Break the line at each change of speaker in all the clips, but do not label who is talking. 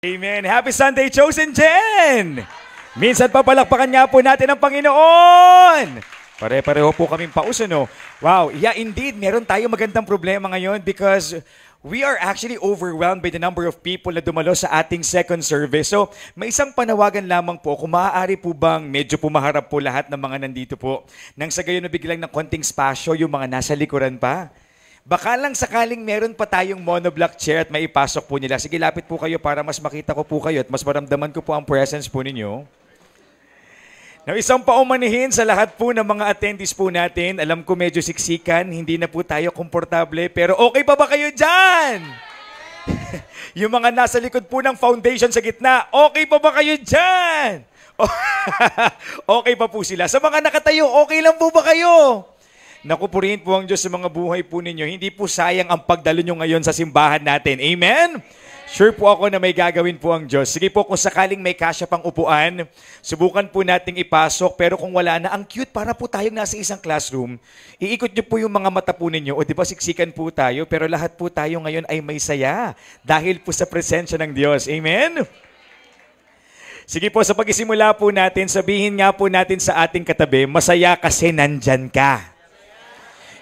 Amen. Happy Sunday, Chosen Gen! Minsan pa palakpakan nga po natin ang Panginoon! Pare-pareho po kaming pauso, no? Wow, yeah, indeed, meron tayong magandang problema ngayon because we are actually overwhelmed by the number of people na dumalo sa ating second service. So, may isang panawagan lamang po, kung maaari po bang medyo pumaharap po lahat ng mga nandito po, nang sa gayon nabiglang ng konting spasyo yung mga nasa likuran pa. Baka lang sakaling meron pa tayong monoblock chair at maipasok po nila. Sige, lapit po kayo para mas makita ko po kayo at mas maramdaman ko po ang presence po ninyo. Now, isang paumanihin sa lahat po ng mga attendees po natin. Alam ko medyo siksikan, hindi na po tayo komportable, pero okay pa ba kayo dyan? Yung mga nasa likod po ng foundation sa gitna, okay pa ba kayo dyan? Okay pa po sila. Sa mga nakatayo, okay lang po ba kayo? Naku, purihin po ang Diyos sa mga buhay po ninyo. Hindi po sayang ang pagdalo nyo ngayon sa simbahan natin. Amen? Sure po ako na may gagawin po ang Diyos. Sige po, kung sakaling may kasya pang upuan, subukan po nating ipasok. Pero kung wala na, ang cute, para po tayong nasa isang classroom. Iikot nyo po yung mga mata po ninyo. O di ba, siksikan po tayo, pero lahat po tayo ngayon ay may saya. Dahil po sa presensya ng Diyos. Amen? Sige po, sa pagsisimula po natin, sabihin nga po natin sa ating katabi, masaya kasi nandyan ka.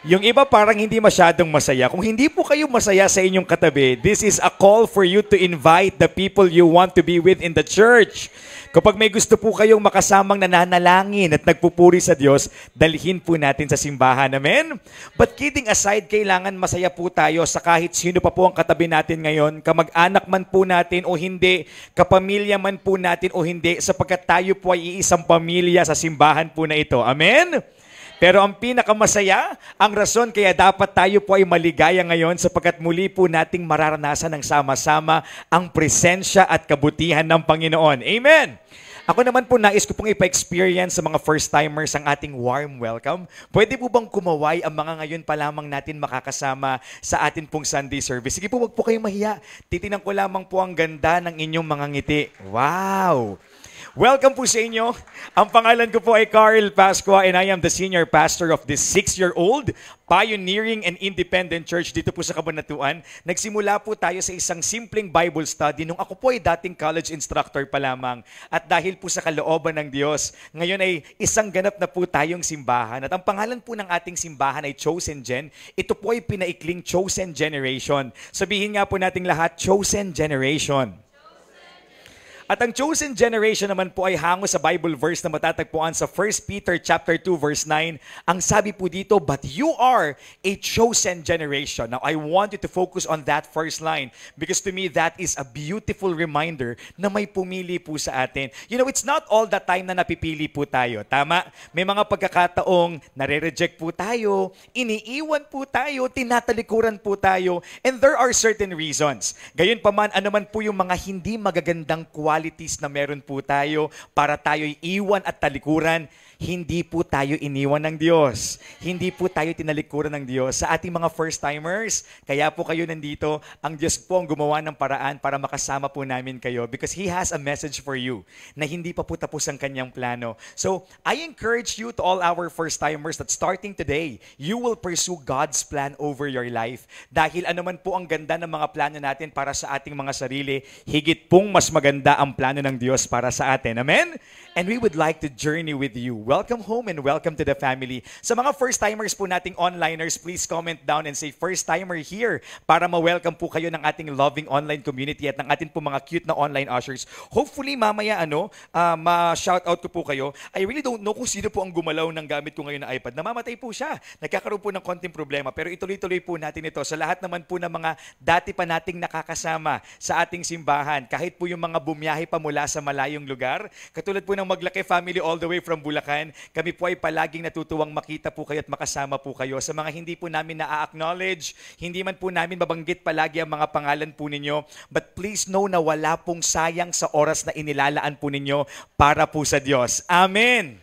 Yung iba parang hindi masyadong masaya. Kung hindi po kayo masaya sa inyong katabi, this is a call for you to invite the people you want to be with in the church. Kapag may gusto po kayong makasamang nananalangin at nagpupuri sa Diyos, dalhin po natin sa simbahan. Amen? But kidding aside, kailangan masaya po tayo sa kahit sino pa po ang katabi natin ngayon, kamag-anak man po natin o hindi, kapamilya man po natin o hindi, sapagkat tayo po ay iisang pamilya sa simbahan po na ito. Amen? Pero ang pinakamasaya, ang rason kaya dapat tayo po ay maligaya ngayon sapagkat muli po nating mararanasan ng sama-sama ang presensya at kabutihan ng Panginoon. Amen! Ako naman po nais ko pong ipa-experience sa mga first-timers ang ating warm welcome. Pwede po bang kumaway ang mga ngayon pa lamang natin makakasama sa atin pong Sunday service? Sige po, wag po kayong mahiya. Titinan ko lamang po ang ganda ng inyong mga ngiti. Wow! Welcome po sa inyo. Ang pangalan ko po ay Carl Pascua and I am the senior pastor of this 6-year-old pioneering and independent church dito po sa Cabanatuan. Nagsimula po tayo sa isang simpleng Bible study nung ako po ay dating college instructor pa lamang. At dahil po sa kalooban ng Diyos, ngayon ay isang ganap na po tayong simbahan. At ang pangalan po ng ating simbahan ay Chosen Gen. Ito po ay pinaikling Chosen Generation. Sabihin nga po nating lahat, Chosen Generation. At ang chosen generation naman po ay hango sa Bible verse na matatagpuan sa 1 Peter chapter 2 verse 9. Ang sabi po dito, but you are a chosen generation. Now, I want you to focus on that first line because to me, that is a beautiful reminder na may pumili po sa atin. You know, it's not all the time na napipili po tayo. Tama? May mga pagkakataong nare-reject po tayo, iniiwan po tayo, tinatalikuran po tayo, and there are certain reasons. Gayunpaman, ano man po yung mga hindi magagandang qualities na meron po tayo para tayo'y iwan at talikuran, hindi po tayo iniwan ng Diyos. Hindi po tayo tinalikuran ng Diyos. Sa ating mga first-timers, kaya po kayo nandito, ang Diyos po ang gumawa ng paraan para makasama po namin kayo because He has a message for you na hindi pa po tapos ang kanyang plano. So, I encourage you to all our first-timers that starting today, you will pursue God's plan over your life. Dahil anuman po ang ganda ng mga plano natin para sa ating mga sarili, higit pong mas maganda ang plano ng Diyos para sa atin. Amen? And we would like to journey with you. Welcome home and welcome to the family. Sa mga first-timers po nating onliners, please comment down and say first-timer here para ma-welcome po kayo ng ating loving online community at ng ating po mga cute na online ushers. Hopefully, mamaya ma-shoutout ko po kayo. I really don't know kung sino po ang gumalaw ng gamit ko ngayon na iPad. Namamatay po siya. Nagkakaroon po ng konting problema. Pero ituloy-tuloy po natin ito sa lahat naman po ng mga dati pa nating nakakasama sa ating simbahan. Kahit po yung mga bumiyahe pa mula sa malayong lugar. Katulad po ng Maglaki family all the way from Bulacan. Kami po ay palaging natutuwang makita po kayo at makasama po kayo. Sa mga hindi po namin na-acknowledge, hindi man po namin mabanggit palagi ang mga pangalan po ninyo, but please know na wala pong sayang sa oras na inilalaan po ninyo para po sa Diyos. Amen!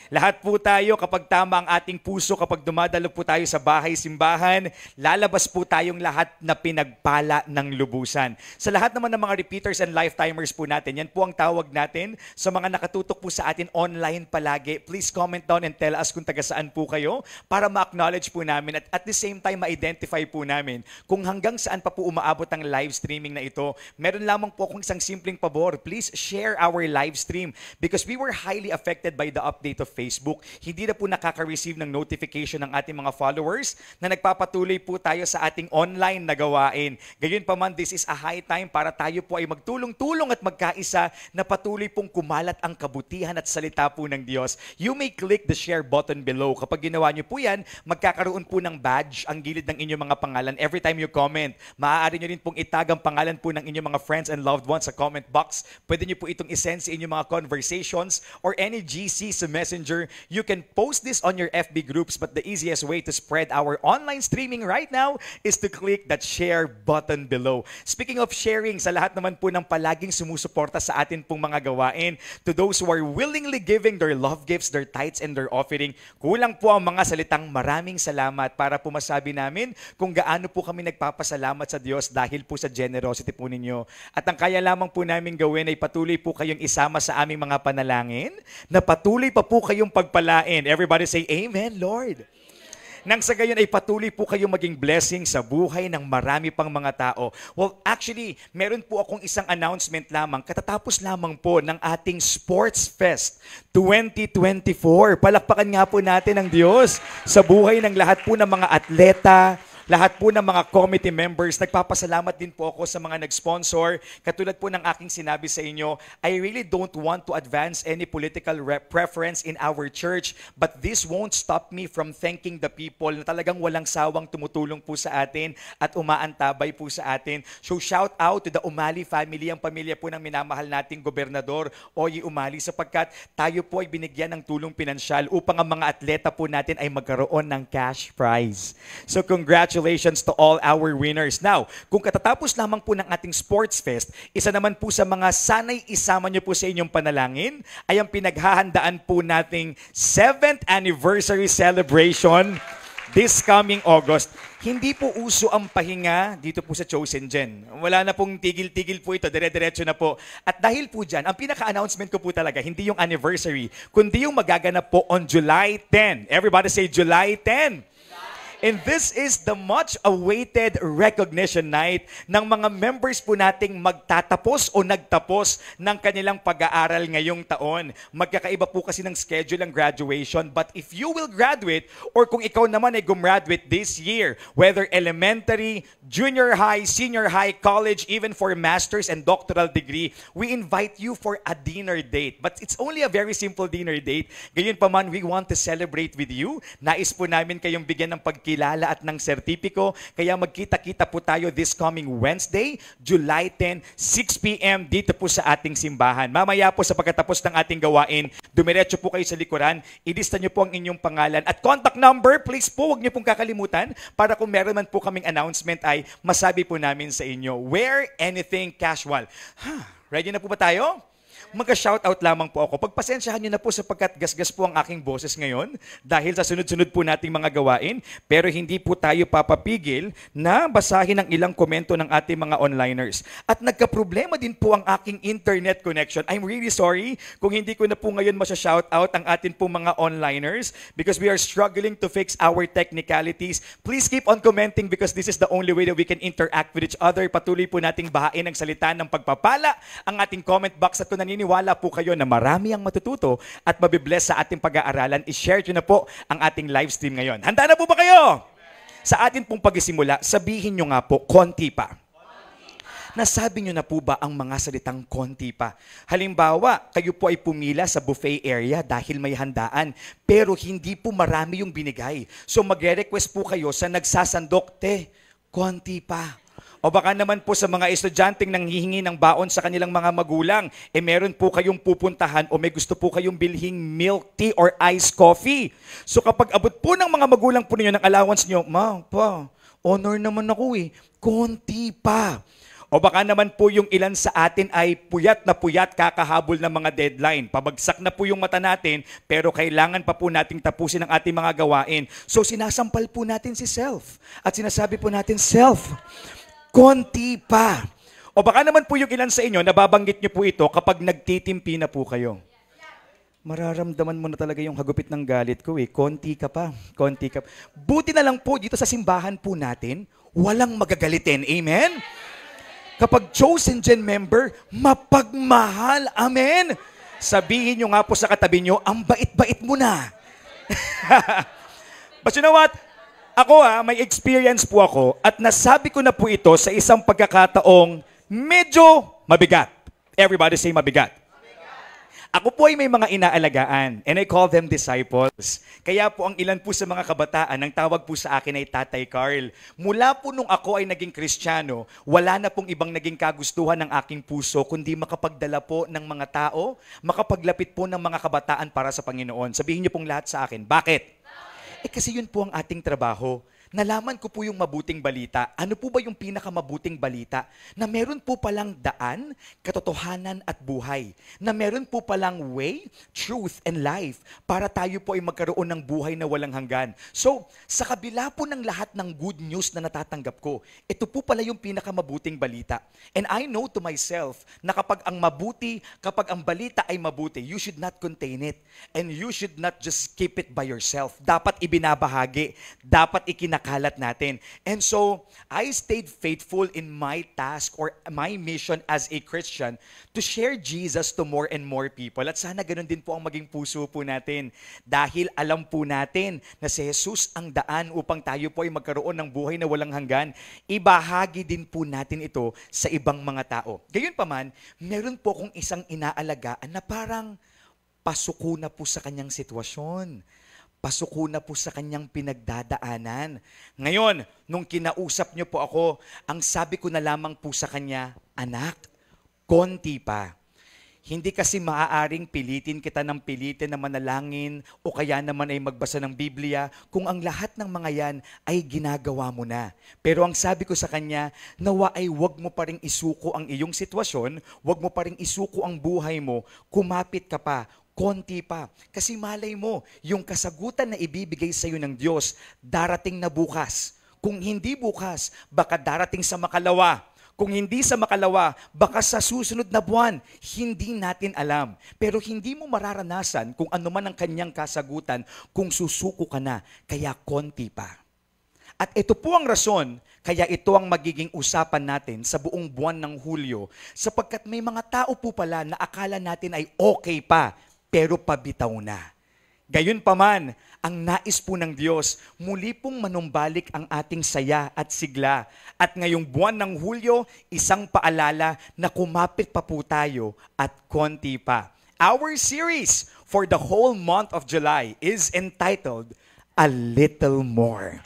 Lahat po tayo, kapag tama ang ating puso, kapag dumadalo po tayo sa bahay-simbahan, lalabas po tayong lahat na pinagpala ng lubusan. Sa lahat naman ng mga repeaters and lifetimers po natin, yan po ang tawag natin sa mga nakatutok po sa atin online palagi. Please comment down and tell us kung taga saan po kayo para ma-acknowledge po namin at the same time ma-identify po namin kung hanggang saan pa po umaabot ang live streaming na ito. Meron lamang po akong isang simpleng pabor. Please share our live stream because we were highly affected by the update of Facebook. Hindi na po nakaka-receive ng notification ng ating mga followers na nagpapatuloy po tayo sa ating online na gawain. Gayon pa man, this is a high time para tayo po ay magtulong-tulong at magkaisa na patuloy pong kumalat ang kabutihan at salita po ng Diyos. You may click the share button below. Kapag ginawa niyo po yan, magkakaroon po ng badge ang gilid ng inyong mga pangalan. Every time you comment, maaari niyo rin pong itag ang pangalan po ng inyong mga friends and loved ones sa comment box. Pwede niyo po itong isend sa inyong mga conversations or any GC sa Messenger. You can post this on your FB groups, but the easiest way to spread our online streaming right now is to click that share button below. Speaking of sharing, sa lahat naman po ng palaging sumusuporta sa atin pong mga gawain, to those who are willingly giving their love gifts, their tithes, and their offering, kulang po ang mga salitang maraming salamat para po masabi namin kung gaano po kami nagpapasalamat sa Diyos dahil po sa generosity po ninyo. At ang kaya lamang po namin gawin ay patuloy po kayong isama sa aming mga panalangin na patuloy pa po kayong pagpalain. Everybody say, Amen, Lord. Nang sa gayon ay patuloy po kayong maging blessing sa buhay ng marami pang mga tao. Well, actually, meron po akong isang announcement lamang. Katatapos lamang po ng ating Sports Fest 2024. Palakpakan nga po natin ang Diyos sa buhay ng lahat po ng mga atleta, lahat po ng mga committee members. Nagpapasalamat din po ako sa mga nag-sponsor. Katulad po ng aking sinabi sa inyo, I really don't want to advance any political preference in our church, but this won't stop me from thanking the people na talagang walang sawang tumutulong po sa atin at umaantabay po sa atin. So shout out to the Umali family, ang pamilya po ng minamahal nating gobernador, Oye Umali, sapagkat tayo po ay binigyan ng tulong pinansyal upang ang mga atleta po natin ay magkaroon ng cash prize. So congratulations to all our winners. Now, kung katatapos lamang po ng ating Sports Fest, isa naman po sa mga sanay isama nyo po sa inyong panalangin ay ang pinaghahandaan po nating 7th anniversary celebration this coming August. Hindi po uso ang pahinga dito po sa Chosen Gen. Wala na pong tigil-tigil po ito, dire-diretso na po. At dahil po dyan, ang pinaka-announcement ko po talaga, hindi yung anniversary, kundi yung magaganap po on July 10. Everybody say July 10. And this is the much-awaited recognition night ng mga members po nating magtatapos o nagtapos ng kanilang pag-aaral ngayong taon. Magkakaiba po kasi ng schedule ng graduation. But if you will graduate or kung ikaw naman ay gumraduate this year, whether elementary, junior high, senior high, college, even for master's and doctoral degree, we invite you for a dinner date. But it's only a very simple dinner date. Gayon pa man, we want to celebrate with you. Nais po namin kayong bigyan ng pagkilala at ng sertipiko. Kaya magkita-kita po tayo this coming Wednesday, July 10, 6 p.m. dito po sa ating simbahan. Mamaya po sa pagkatapos ng ating gawain, dumiretso po kayo sa likuran, ilista nyo po ang inyong pangalan. At contact number, please po, huwag nyo pong kakalimutan para kung meron man po kaming announcement ay masabi po namin sa inyo. Wear anything casual. Ready na po ba tayo? Magka-shoutout lamang po ako. Pagpasensyahan nyo na po sapagkat gasgas po ang aking boses ngayon dahil sa sunod-sunod po nating mga gawain, pero hindi po tayo papapigil na basahin ang ilang komento ng ating mga onliners. At nagka-problema din po ang aking internet connection. I'm really sorry kung hindi ko na po ngayon masya-shoutout ang ating po mga onliners because we are struggling to fix our technicalities. Please keep on commenting because this is the only way that we can interact with each other. Patuloy po nating bahain ang salita ng pagpapala ang ating comment box at kung naniniwala po kayo na marami ang matututo at mabibless sa ating pag-aaralan, i-share nyo na po ang ating live stream ngayon. Handa na po ba kayo? Sa atin pong pagsisimula, sabihin nyo nga po, konti pa. Nasabi nyo na po ba ang mga salitang konti pa? Halimbawa, kayo po ay pumila sa buffet area dahil may handaan, pero hindi po marami yung binigay. So magre-request po kayo sa nagsasandok, konti pa. O baka naman po sa mga estudyanteng nanghihingi ng baon sa kanilang mga magulang, meron po kayong pupuntahan o may gusto po kayong bilhing milk tea or iced coffee. So kapag abot po ng mga magulang po ninyo ng allowance nyo, Ma, Pa, honor naman ako konti pa. O baka naman po yung ilan sa atin ay puyat na puyat kakahabol ng mga deadline. Pabagsak na po yung mata natin, pero kailangan pa po nating tapusin ang ating mga gawain. So sinasampal po natin si self. At sinasabi po natin, self, konti pa. O baka naman po yung ilan sa inyo, nababanggit nyo po ito kapag nagtitimpi na po kayo. Mararamdaman mo na talaga yung hagupit ng galit ko eh. Konti ka pa, konti ka pa. Buti na lang po dito sa simbahan po natin, walang magagalitin. Amen? Kapag chosen gen member, mapagmahal. Amen? Sabihin nyo nga po sa katabi nyo, ang bait-bait mo na. But you know what? Ako may experience po ako at nasabi ko na po ito sa isang pagkakataong medyo mabigat. Everybody say mabigat. Ako po ay may mga inaalagaan and I call them disciples. Kaya po ang ilan po sa mga kabataan, ang tawag po sa akin ay Tatay Carl. Mula po nung ako ay naging Kristiyano, wala na pong ibang naging kagustuhan ng aking puso kundi makapagdala po ng mga tao, makapaglapit po ng mga kabataan para sa Panginoon. Sabihin niyo pong lahat sa akin, bakit? Kasi yun po ang ating trabaho. Nalaman ko po yung mabuting balita. Ano po ba yung pinakamabuting balita? Na meron po palang daan, katotohanan at buhay. Na meron po palang way, truth, and life para tayo po ay magkaroon ng buhay na walang hanggan. So, sa kabila po ng lahat ng good news na natatanggap ko, ito po pala yung pinakamabuting balita. And I know to myself na kapag ang balita ay mabuti, you should not contain it. And you should not just keep it by yourself. Dapat ibinabahagi. Dapat kalat natin. And so, I stayed faithful in my task or my mission as a Christian to share Jesus to more and more people. At sana ganun din po ang maging puso po natin. Dahil alam po natin na si Jesus ang daan upang tayo po ay magkaroon ng buhay na walang hanggan, ibahagi din po natin ito sa ibang mga tao. Gayunpaman, meron po akong isang inaalagaan na parang pasuko na po sa kanyang sitwasyon. Pasuko na po sa kanyang pinagdadaanan. Ngayon, nung kinausap niyo po ako, ang sabi ko na lamang po sa kanya, anak, konti pa. Hindi kasi maaaring pilitin kita ng pilitin na manalangin o kaya naman ay magbasa ng Biblia kung ang lahat ng mga yan ay ginagawa mo na. Pero ang sabi ko sa kanya, nawa ay wag mo pa ring isuko ang iyong sitwasyon, wag mo pa ring isuko ang buhay mo, kumapit ka pa, konti pa. Kasi malay mo, yung kasagutan na ibibigay sa iyo ng Diyos, darating na bukas. Kung hindi bukas, baka darating sa makalawa. Kung hindi sa makalawa, baka sa susunod na buwan, hindi natin alam. Pero hindi mo mararanasan kung ano man ang kanyang kasagutan kung susuko ka na, kaya konti pa. At ito po ang rason, kaya ito ang magiging usapan natin sa buong buwan ng Hulyo, sapagkat may mga tao po pala na akala natin ay okay pa, pero pabitaw na. Gayunpaman, ang nais po ng Diyos, muli pong manumbalik ang ating saya at sigla. At ngayong buwan ng Hulyo, isang paalala na kumapit pa po tayo at konti pa. Our series for the whole month of July is entitled, A Little More.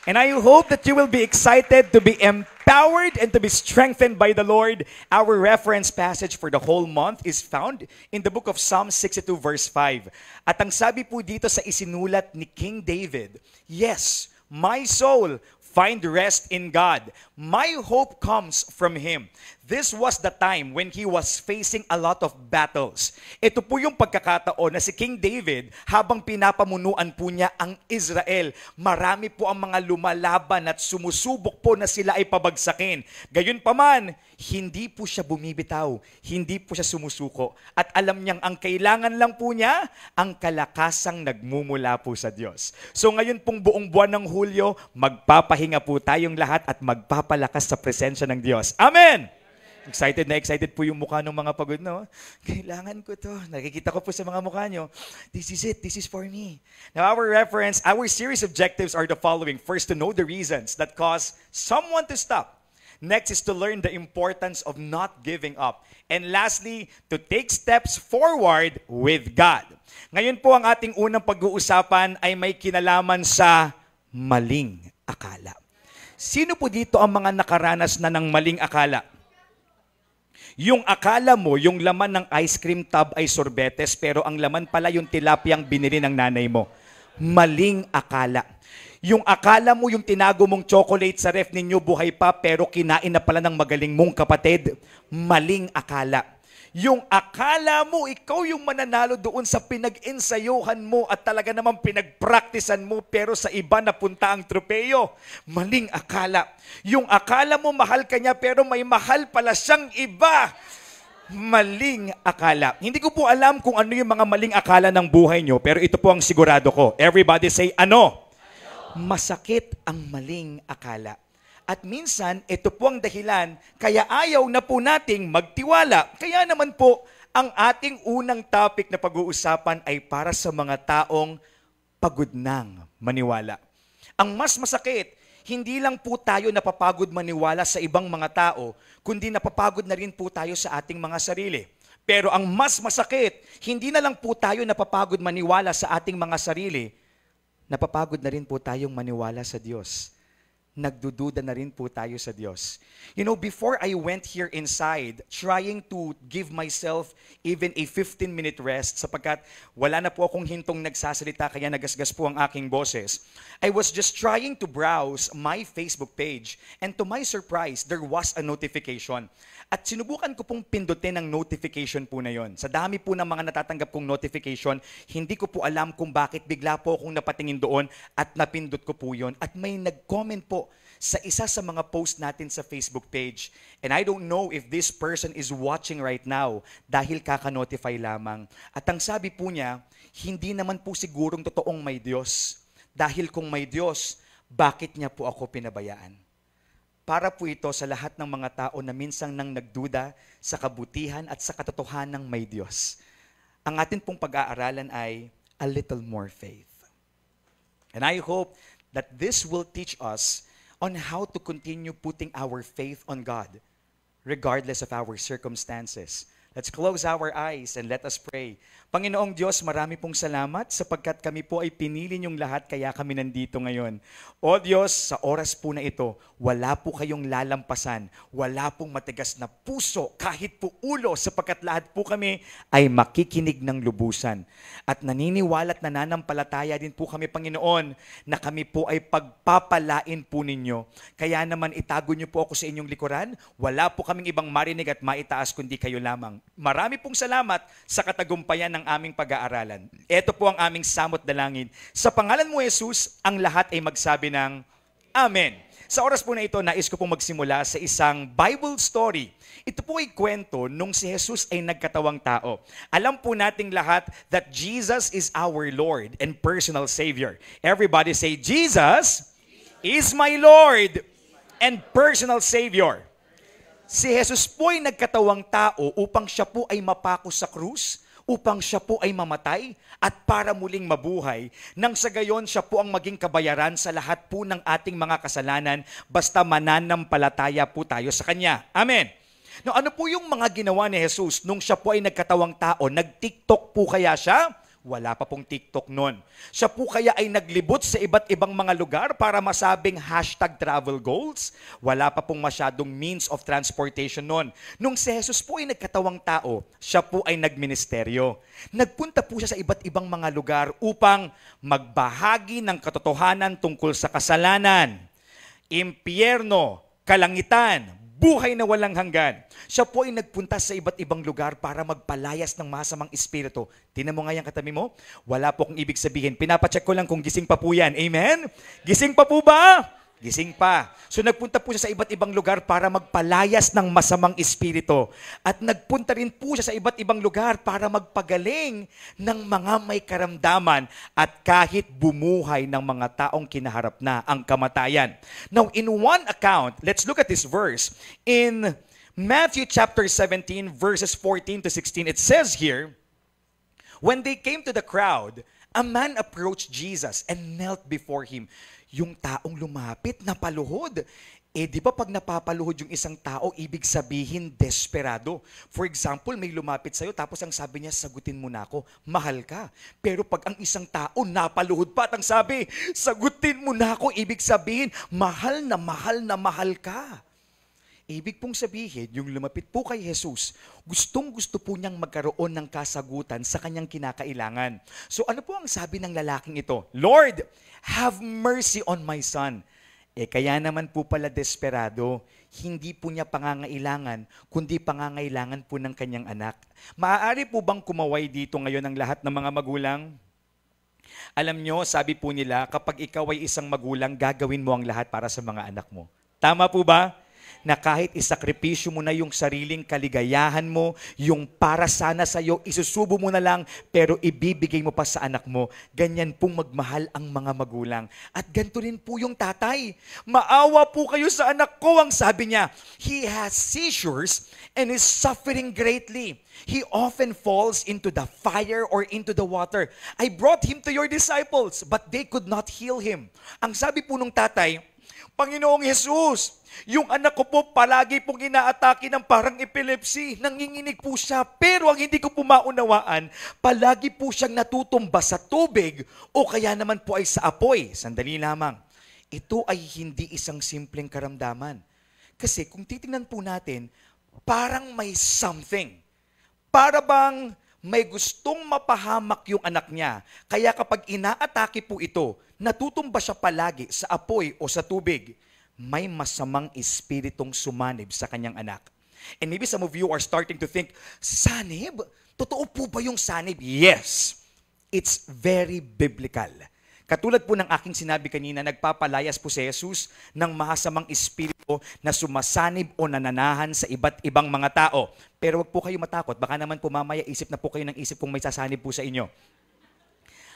And I hope that you will be excited to be empowered and to be strengthened by the Lord. Our reference passage for the whole month is found in the book of Psalm 62 verse 5. At ang sabi po dito sa isinulat ni King David, yes, my soul find rest in God. My hope comes from Him. This was the time when he was facing a lot of battles. Ito po yung pagkakataon na si King David, habang pinapamunuan po niya ang Israel, marami po ang mga lumalaban at sumusubok po na sila ay pabagsakin. Gayunpaman, hindi po siya bumibitaw, hindi po siya sumusuko. At alam niyang ang kailangan lang po niya, ang kalakasang nagmumula po sa Diyos. So ngayon pong buong buwan ng Hulyo, magpapahinga po tayong lahat at magpapalakas sa presensya ng Diyos. Amen! Excited po yung mukha ng mga pagod, no? Kailangan ko to. Nakikita ko po sa mga mukha nyo. This is it. This is for me. Now, our series objectives are the following. First, to know the reasons that cause someone to stop. Next is to learn the importance of not giving up. And lastly, to take steps forward with God. Ngayon po, ang ating unang pag-uusapan ay may kinalaman sa maling akala. Sino po dito ang mga nakaranas na ng maling akala? Yung akala mo, yung laman ng ice cream tub ay sorbetes, pero ang laman pala yung tilapiyang binili ng nanay mo. Maling akala. Yung akala mo yung tinago mong chocolate sa ref ninyo buhay pa pero kinain na pala ng magaling mong kapatid, maling akala. Yung akala mo, ikaw yung mananalo doon sa pinag-ensayuhan mo at talaga namang pinag-practicean mo pero sa iba napunta ang tropeyo. Maling akala. Yung akala mo mahal ka niya pero may mahal pala siyang iba. Maling akala. Hindi ko po alam kung ano yung mga maling akala ng buhay nyo pero ito po ang sigurado ko. Everybody say ano? Masakit ang maling akala. At minsan, ito po ang dahilan, kaya ayaw na po nating magtiwala. Kaya naman po, ang ating unang topic na pag-uusapan ay para sa mga taong pagod nang maniwala. Ang mas masakit, hindi lang po tayo napapagod maniwala sa ibang mga tao, kundi napapagod na rin po tayo sa ating mga sarili. Pero ang mas masakit, hindi na lang po tayo napapagod maniwala sa ating mga sarili, napapagod na rin po tayong maniwala sa Diyos. Nagdududa na rin po tayo sa Diyos. You know, before I went here inside, trying to give myself even a 15-minute rest sapagkat wala na po akong hintong nagsasalita kaya nagasgas po ang aking boses. I was just trying to browse my Facebook page and to my surprise, there was a notification. At sinubukan ko pong pindutin ang notification po na yon. Sa dami po ng mga natatanggap kong notification, hindi ko po alam kung bakit bigla po akong napatingin doon at napindot ko po yon. At may nag-comment po sa isa sa mga post natin sa Facebook page. And I don't know if this person is watching right now dahil kaka-notify lamang. At ang sabi po niya, hindi naman po sigurong totoong may Diyos. Dahil kung may Diyos, bakit niya po ako pinabayaan? Para po ito sa lahat ng mga tao na minsang nang nagduda sa kabutihan at sa katotohanan ng may Diyos. Ang atin pong pag-aaralan ay a little more faith. And I hope that this will teach us on how to continue putting our faith on God, regardless of our circumstances. Let's close our eyes and let us pray. Panginoong Diyos, marami pong salamat sapagkat kami po ay pinili niyong lahat kaya kami nandito ngayon. O Diyos, sa oras po na ito, wala po kayong lalampasan, wala pong matigas na puso, kahit po ulo, sapagkat lahat po kami ay makikinig ng lubusan. At naniniwala at nananampalataya din po kami, Panginoon, na kami po ay pagpapalain po ninyo. Kaya naman itago niyo po ako sa inyong likuran, wala po kaming ibang marinig at maitaas kundi kayo lamang. Marami pong salamat sa katagumpayan ng aming pag-aaralan. Ito po ang aming samot dalangin. Sa pangalan mo, Jesus, ang lahat ay magsabi ng Amen. Sa oras po na ito, nais ko pong magsimula sa isang Bible story. Ito po ay kwento nung si Jesus ay nagkatawang tao. Alam po nating lahat that Jesus is our Lord and personal Savior. Everybody say, Jesus is my Lord and personal Savior. Si Jesus po ay nagkatawang tao upang siya po ay mapako sa krus, upang siya po ay mamatay at para muling mabuhay, nang sa gayon siya po ang maging kabayaran sa lahat po ng ating mga kasalanan basta mananampalataya po tayo sa Kanya. Amen. Now, ano po yung mga ginawa ni Jesus nung siya po ay nagkatawang tao? Nag-TikTok po kaya siya? Wala pa pong TikTok noon. Siya po kaya ay naglibot sa iba't ibang mga lugar para masabing #travel goals? Wala pa pong masyadong means of transportation noon. Nung si Jesus po ay nagkatawang tao, siya po ay nagministeryo. Nagpunta po siya sa iba't ibang mga lugar upang magbahagi ng katotohanan tungkol sa kasalanan, impyerno, kalangitan, buhay na walang hanggan. Siya po ay nagpunta sa iba't ibang lugar para magpalayas ng masamang espiritu. Tingnan mo nga yung katabi mo. Wala po kung ibig sabihin. Pinapacheck ko lang kung gising pa po yan. Amen? Gising pa po ba? Gising pa. So nagpunta po siya sa iba't ibang lugar para magpalayas ng masamang espiritu. At nagpunta rin po siya sa iba't ibang lugar para magpagaling ng mga may karamdaman at kahit bumuhay ng mga taong kinaharap na ang kamatayan. Now, in one account, let's look at this verse. In Matthew chapter 17, verses 14 to 16, it says here, when they came to the crowd, a man approached Jesus and knelt before him. Yung taong lumapit, napaluhod. Di ba pag napapaluhod yung isang tao, ibig sabihin desperado. For example, may lumapit sa'yo, tapos ang sabi niya, sagutin mo na ako, mahal ka. Pero pag ang isang tao napaluhod pa at ang sabi, sagutin mo na ako, ibig sabihin, mahal na mahal ka. Ibig pong sabihin, yung lumapit po kay Jesus, gustong-gusto po niyang magkaroon ng kasagutan sa kanyang kinakailangan. So ano po ang sabi ng lalaking ito? Lord, have mercy on my son. Kaya naman po pala desperado, hindi po niya pangangailangan, kundi pangangailangan po ng kanyang anak. Maaari po bang kumaway dito ngayon ang lahat ng mga magulang? Alam nyo, sabi po nila, kapag ikaw ay isang magulang, gagawin mo ang lahat para sa mga anak mo. Tama po ba? Na kahit isakripisyo mo na yung sariling kaligayahan mo, yung para sana sa'yo, isusubo mo na lang, pero ibibigay mo pa sa anak mo. Ganyan pong magmahal ang mga magulang. At ganito rin po yung tatay. Maawa po kayo sa anak ko, ang sabi niya. He has seizures and is suffering greatly. He often falls into the fire or into the water. I brought him to your disciples, but they could not heal him. Ang sabi po nung tatay, Panginoong Jesus, yung anak ko po palagi pong inaatake ng parang epilepsy. Nanginginig po siya. Pero ang hindi ko po maunawaan, palagi po siyang natutumba sa tubig o kaya naman po ay sa apoy. Sandali lamang. Ito ay hindi isang simpleng karamdaman. Kasi kung titingnan po natin, parang may something. Para bang may gustong mapahamak yung anak niya. Kaya kapag inaatake po ito, natutumba siya palagi sa apoy o sa tubig. May masamang espiritong sumanib sa kanyang anak. And maybe some of you are starting to think, sanib? Totoo po ba yung sanib? Yes. It's very biblical. Katulad po ng aking sinabi kanina, nagpapalayas po si Jesus ng masamang espiritu na sumasanib o nananahan sa iba't ibang mga tao. Pero wag po kayo matakot. Baka naman po mamaya isip na po kayo ng isip kung may sasanib po sa inyo.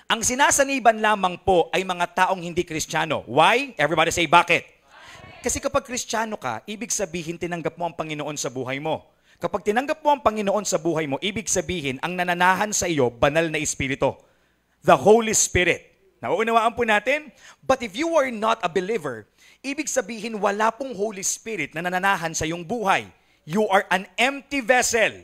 Ang sinasaniban lamang po ay mga taong hindi Kristiyano. Why? Everybody say, bakit? Kasi kapag Kristiyano ka, ibig sabihin tinanggap mo ang Panginoon sa buhay mo. Kapag tinanggap mo ang Panginoon sa buhay mo, ibig sabihin ang nananahan sa iyo, banal na espiritu. The Holy Spirit. Nauunawaan po natin? But if you are not a believer, ibig sabihin wala pong Holy Spirit na nananahan sa iyong buhay. You are an empty vessel.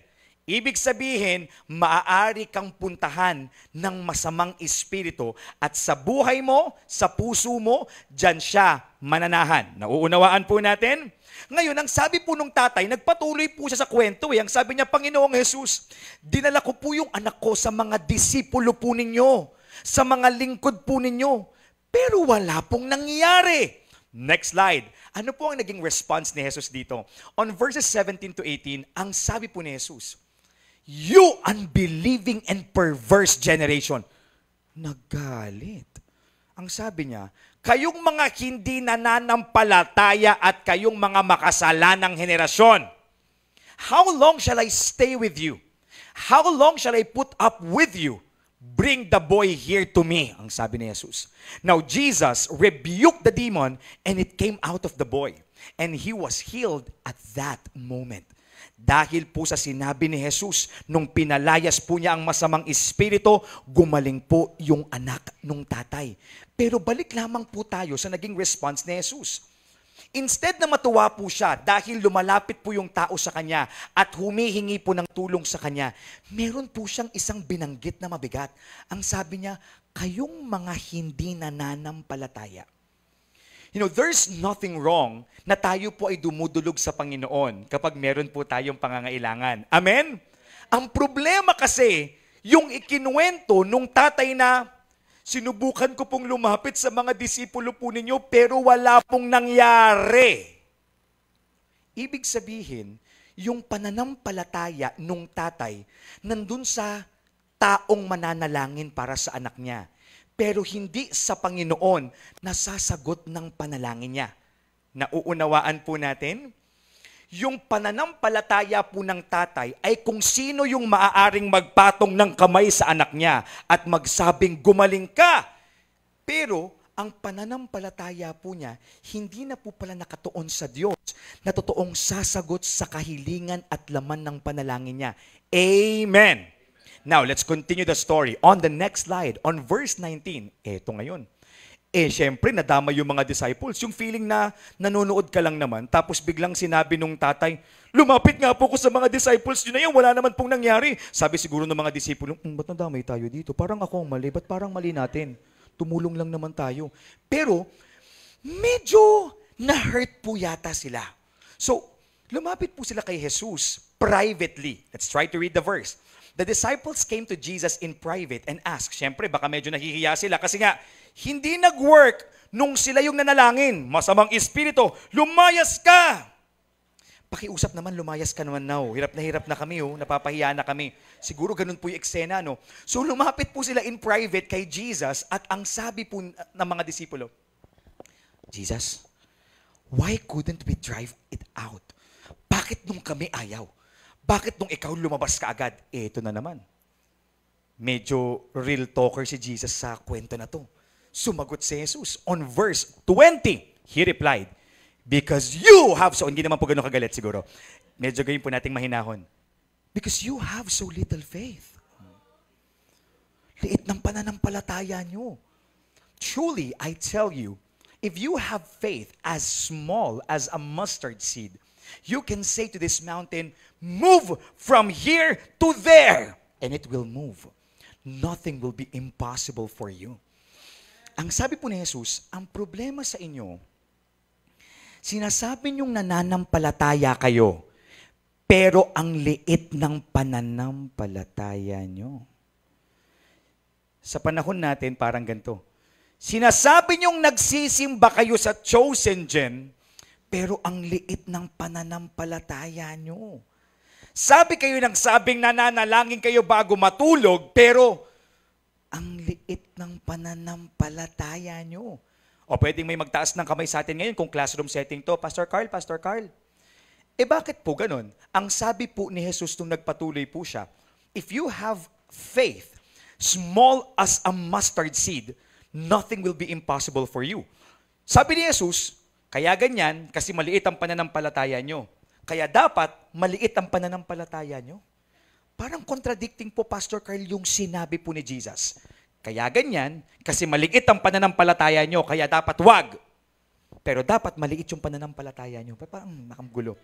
Ibig sabihin, maaari kang puntahan ng masamang espiritu at sa buhay mo, sa puso mo, dyan siya mananahan. Nauunawaan po natin? Ngayon, ang sabi po nung tatay, nagpatuloy po siya sa kwento. Ang sabi niya, Panginoong Jesus, dinala ko po yung anak ko sa mga disipulo po ninyo, sa mga lingkod po ninyo, pero wala pong nangyari. Next slide. Ano po ang naging response ni Jesus dito? On verses 17 to 18, ang sabi po ni Jesus, you unbelieving and perverse generation. Nagalit. Ang sabi niya, kayong mga hindi nananampalataya at kayong mga makasalanang henerasyon. How long shall I stay with you? How long shall I put up with you? Bring the boy here to me, ang sabi ni Jesus. Now Jesus rebuked the demon and it came out of the boy. And he was healed at that moment. Dahil po sa sinabi ni Jesus, nung pinalayas po niya ang masamang espiritu, gumaling po yung anak nung tatay. Pero balik lamang po tayo sa naging response ni Jesus. Instead na matuwa po siya dahil lumalapit po yung tao sa kanya at humihingi po ng tulong sa kanya, meron po siyang isang binanggit na mabigat. Ang sabi niya, kayong mga hindi nananampalataya. You know, there's nothing wrong na tayo po ay dumudulog sa Panginoon kapag meron po tayong pangangailangan. Amen? Ang problema kasi, yung ikinuwento nung tatay na, sinubukan ko pong lumapit sa mga disipulo po ninyo pero wala pong nangyari. Ibig sabihin, yung pananampalataya nung tatay nandun sa taong mananalangin para sa anak niya. Pero hindi sa Panginoon na sasagot ng panalangin niya. Nauunawaan po natin? Yung pananampalataya po ng tatay ay kung sino yung maaaring magpatong ng kamay sa anak niya at magsabing gumaling ka. Pero ang pananampalataya po niya, hindi na po pala nakatuon sa Diyos na totoong sasagot sa kahilingan at laman ng panalangin niya. Amen! Now, let's continue the story. On the next slide, on verse 19, eto ngayon. Siyempre, nadama yung mga disciples. Yung feeling na nanonood ka lang naman, tapos biglang sinabi nung tatay, lumapit nga po ko sa mga disciples yun na yan, wala naman pong nangyari. Sabi siguro ng mga disipulo, ba't nadamay tayo dito? Parang ako ang mali, ba't parang mali natin? Tumulong lang naman tayo. Pero, medyo na-hurt po yata sila. So, Lumapit po sila kay Jesus privately. Let's try to read the verse. The disciples came to Jesus in private and asked. Siyempre, baka medyo nahihiya sila kasi nga, hindi nag-work nung sila yung nanalangin. Masamang espiritu, lumayas ka! Pakiusap naman, lumayas ka naman now. Hirap na kami, napapahiya na kami. Siguro ganun po yung eksena, no? So lumapit po sila in private kay Jesus at ang sabi po ng mga disipulo, Jesus, why couldn't we drive it out? Bakit nung kami ayaw? Bakit nung ikaw lumabas ka agad? Ito na naman. Medyo real talker si Jesus sa kwento na to. Sumagot si Jesus. On verse 20, he replied, because you have so, hindi naman po ganun kagalit siguro. Medyo gayon po nating mahinahon. Because you have so little faith. Liit ng pananampalataya nyo. Truly, I tell you, if you have faith as small as a mustard seed, you can say to this mountain, move from here to there, and it will move. Nothing will be impossible for you. Ang sabi po ni Jesus, ang problema sa inyo, sinasabi niyong nananampalataya kayo, pero ang liit ng pananampalataya niyo. Sa panahon natin, parang ganito. Sinasabi niyong nagsisimba kayo sa chosen gem, pero ang liit ng pananampalataya niyo. Sabi kayo ng sabing nananalangin kayo bago matulog, pero ang liit ng pananampalataya niyo. O pwedeng may magtaas ng kamay sa atin ngayon kung classroom setting to. Pastor Carl. Eh bakit po ganun? Ang sabi po ni Jesus nung nagpatuloy po siya, if you have faith, small as a mustard seed, nothing will be impossible for you. Sabi ni Jesus, kaya ganyan kasi maliit ang pananampalataya nyo. Kaya dapat maliit ang pananampalataya nyo. Parang contradicting po, Pastor Carl, yung sinabi po ni Jesus. Kaya ganyan, kasi maliit ang pananampalataya nyo, kaya dapat wag. Pero dapat maliit yung pananampalataya nyo. Parang nakagulo.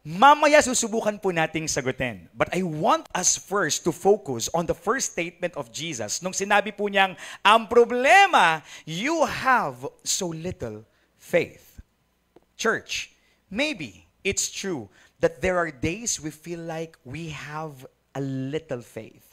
Mamaya susubukan po nating sagutin. But I want us first to focus on the first statement of Jesus. Nung sinabi po niyang, ang problema, you have so little faith. Church, maybe it's true that there are days we feel like we have a little faith.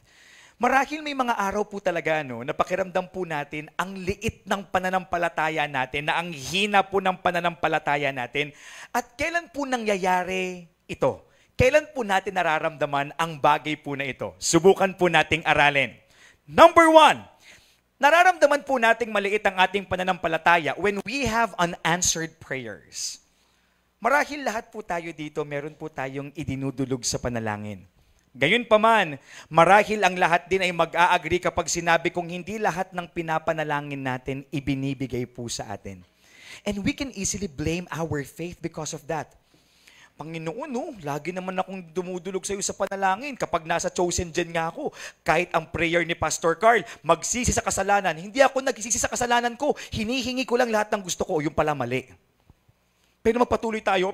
Marahil may mga araw po talaga, no, na pakiramdam po natin ang liit ng pananampalataya natin, na ang hina po ng pananampalataya natin. At kailan po nangyayari ito? Kailan po natin nararamdaman ang bagay po na ito? Subukan po nating aralin. Number 1, nararamdaman po nating maliit ang ating pananampalataya when we have unanswered prayers. Marahil lahat po tayo dito, meron po tayong idinudulog sa panalangin. Gayunpaman, marahil ang lahat din ay mag-a-agree kapag sinabi kong hindi lahat ng pinapanalangin natin ibinibigay po sa atin. And we can easily blame our faith because of that. Panginoon, no, lagi naman akong dumudulog sa iyo sa panalangin. Kapag nasa chosen gen nga ako, kahit ang prayer ni Pastor Carl, magsisi sa kasalanan, hindi ako nagsisi sa kasalanan ko, hinihingi ko lang lahat ng gusto ko, yung pala mali. Pero magpatuloy tayo,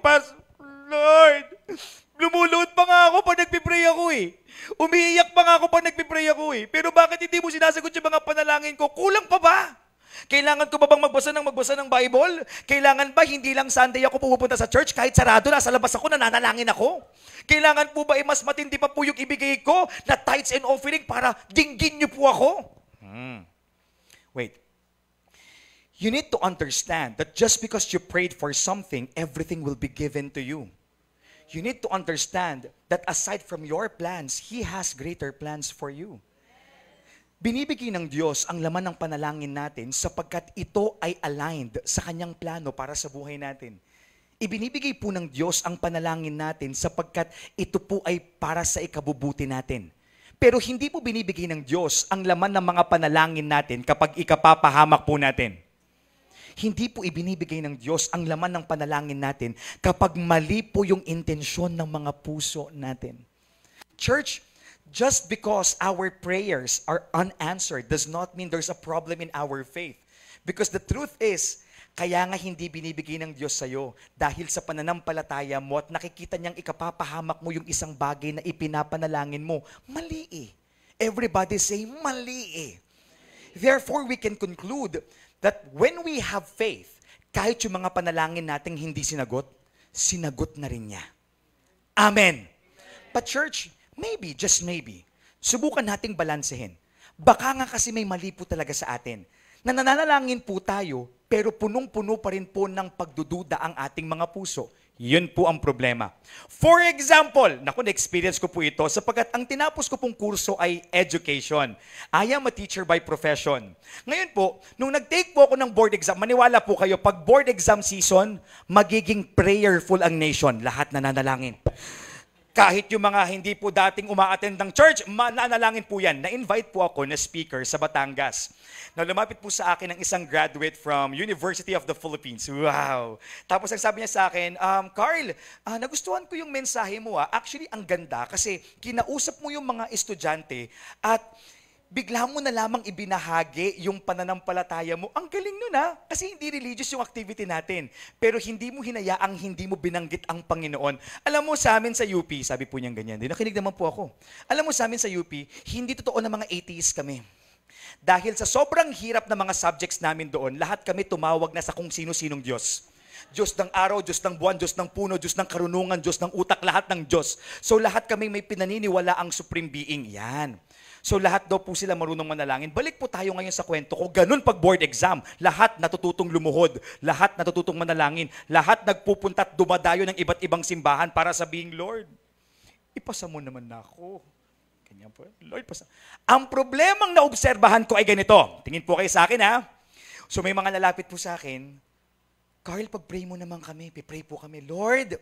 Lord, lumuluhod pa nga ako pag nagpipray ako eh. Umiiyak pa nga ako pag nagpipray ako eh. Pero bakit hindi mo sinasagot yung mga panalangin ko? Kulang pa ba? Kailangan ko ba bang magbasa ng Bible? Kailangan ba hindi lang Sunday ako pupunta sa church kahit sarado na sa labas ako, nananalangin ako? Kailangan po ba mas matindi pa po yung ibigay ko na tithes and offering para dinggin niyo po ako? Wait. You need to understand that just because you prayed for something, everything will be given to you. You need to understand that aside from your plans, He has greater plans for you. Binibigay ng Diyos ang laman ng panalangin natin sapagkat ito ay aligned sa Kanyang plano para sa buhay natin. Ibinibigay po ng Diyos ang panalangin natin sapagkat ito po ay para sa ikabubuti natin. Pero hindi po binibigay ng Diyos ang laman ng mga panalangin natin kapag ikapapahamak po natin. Hindi po ibinibigay ng Diyos ang laman ng panalangin natin kapag mali po yung intensyon ng mga puso natin. Church, just because our prayers are unanswered does not mean there's a problem in our faith. Because the truth is, kaya nga hindi binibigay ng Diyos sa'yo dahil sa pananampalataya mo at nakikita niyang ikapapahamak mo yung isang bagay na ipinapanalangin mo. Mali eh. Everybody say, mali eh. Therefore, we can conclude that when we have faith, kahit yung mga panalangin nating hindi sinagot, sinagot na rin niya. Amen. But church, maybe, just maybe, subukan nating balansehin. Baka nga kasi may mali po talaga sa atin. Nananalangin po tayo, pero punong-puno pa rin po ng pagdududa ang ating mga puso. Yun po ang problema. For example, naku, na-experience ko po ito sapagkat ang tinapos ko pong kurso ay education. I am a teacher by profession. Ngayon po, nung nag-take po ako ng board exam, maniwala po kayo, pag board exam season, magiging prayerful ang nation. Lahat nananalangin. Kahit yung mga hindi po dating umaattend ng church, mananalangin po yan. Na-invite po ako na speaker sa Batangas. Na lumapit po sa akin ng isang graduate from University of the Philippines. Wow! Tapos ang sabi niya sa akin, Carl, nagustuhan ko yung mensahe mo. Actually, ang ganda kasi kinausap mo yung mga estudyante at bigla mo na lamang ibinahagi yung pananampalataya mo. Ang galing nun kasi hindi religious yung activity natin. Pero hindi mo hinayaang hindi mo binanggit ang Panginoon. Alam mo sa amin sa UP, sabi po niyang ganyan, din nakinig naman po ako. Alam mo sa amin sa UP, hindi totoo na mga atheist kami. Dahil sa sobrang hirap na mga subjects namin doon, lahat kami tumawag na sa kung sino-sinong Diyos. Diyos ng araw, Diyos ng buwan, Diyos ng puno, Diyos ng karunungan, Diyos ng utak, lahat ng Diyos. So lahat kami may pinaniniwala ang Supreme Being. Yan. So lahat daw po sila marunong manalangin. Balik po tayo ngayon sa kwento ko. Ganun pag board exam. Lahat natututong lumuhod. Lahat natututong manalangin. Lahat nagpupunta at dumadayo ng iba't ibang simbahan para sabihin, Lord, ipasa mo naman na ako. Ganyan po. Lord, pasa. Ang problemang naobserbahan ko ay ganito. Tingin po kayo sa akin So may mga lalapit po sa akin, Carl, pag-pray mo naman kami. Pipray po kami. Lord,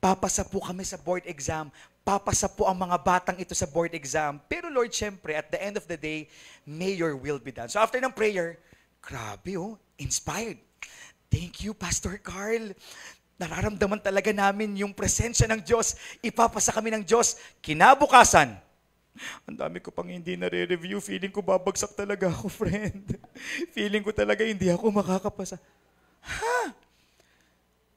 papasa po kami sa board exam. Papasa po ang mga batang ito sa board exam. Pero Lord, syempre, at the end of the day, may your will be done. So after ng prayer, grabe inspired. Thank you, Pastor Carl. Nararamdaman talaga namin yung presensya ng Diyos. Ipapasa kami ng Diyos. Kinabukasan, ang dami ko pang hindi nare-review. Feeling ko babagsak talaga ako, friend. Feeling ko talaga hindi ako makakapasa.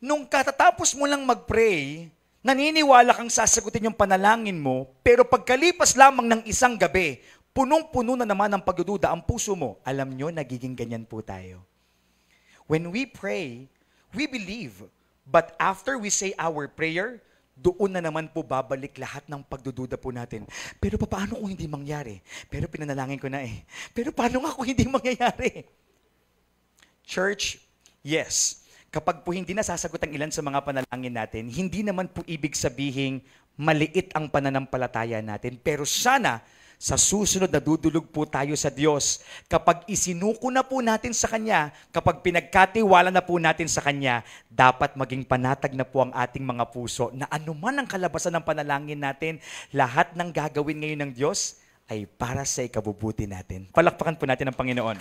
Nung katatapos mo lang mag-pray, naniniwala kang sasagutin yung panalangin mo, pero pagkalipas lamang ng isang gabi, punong-puno na naman ang pagdududa ang puso mo. Alam nyo, nagiging ganyan po tayo. When we pray, we believe. But after we say our prayer, doon na naman po babalik lahat ng pagdududa po natin. Pero paano kung hindi mangyari? Pero pinanalangin ko na Pero paano nga kung hindi mangyayari? Church, yes. Kapag po hindi nasasagot ang ilan sa mga panalangin natin, hindi naman po ibig sabihing maliit ang pananampalataya natin. Pero sana, sa susunod na dudulog po tayo sa Diyos. Kapag isinuko na po natin sa Kanya, kapag pinagkatiwala na po natin sa Kanya, dapat maging panatag na po ang ating mga puso na anuman ang kalabasan ng panalangin natin, lahat ng gagawin ngayon ng Diyos ay para sa ikabubuti natin. Palakpakan po natin ang Panginoon.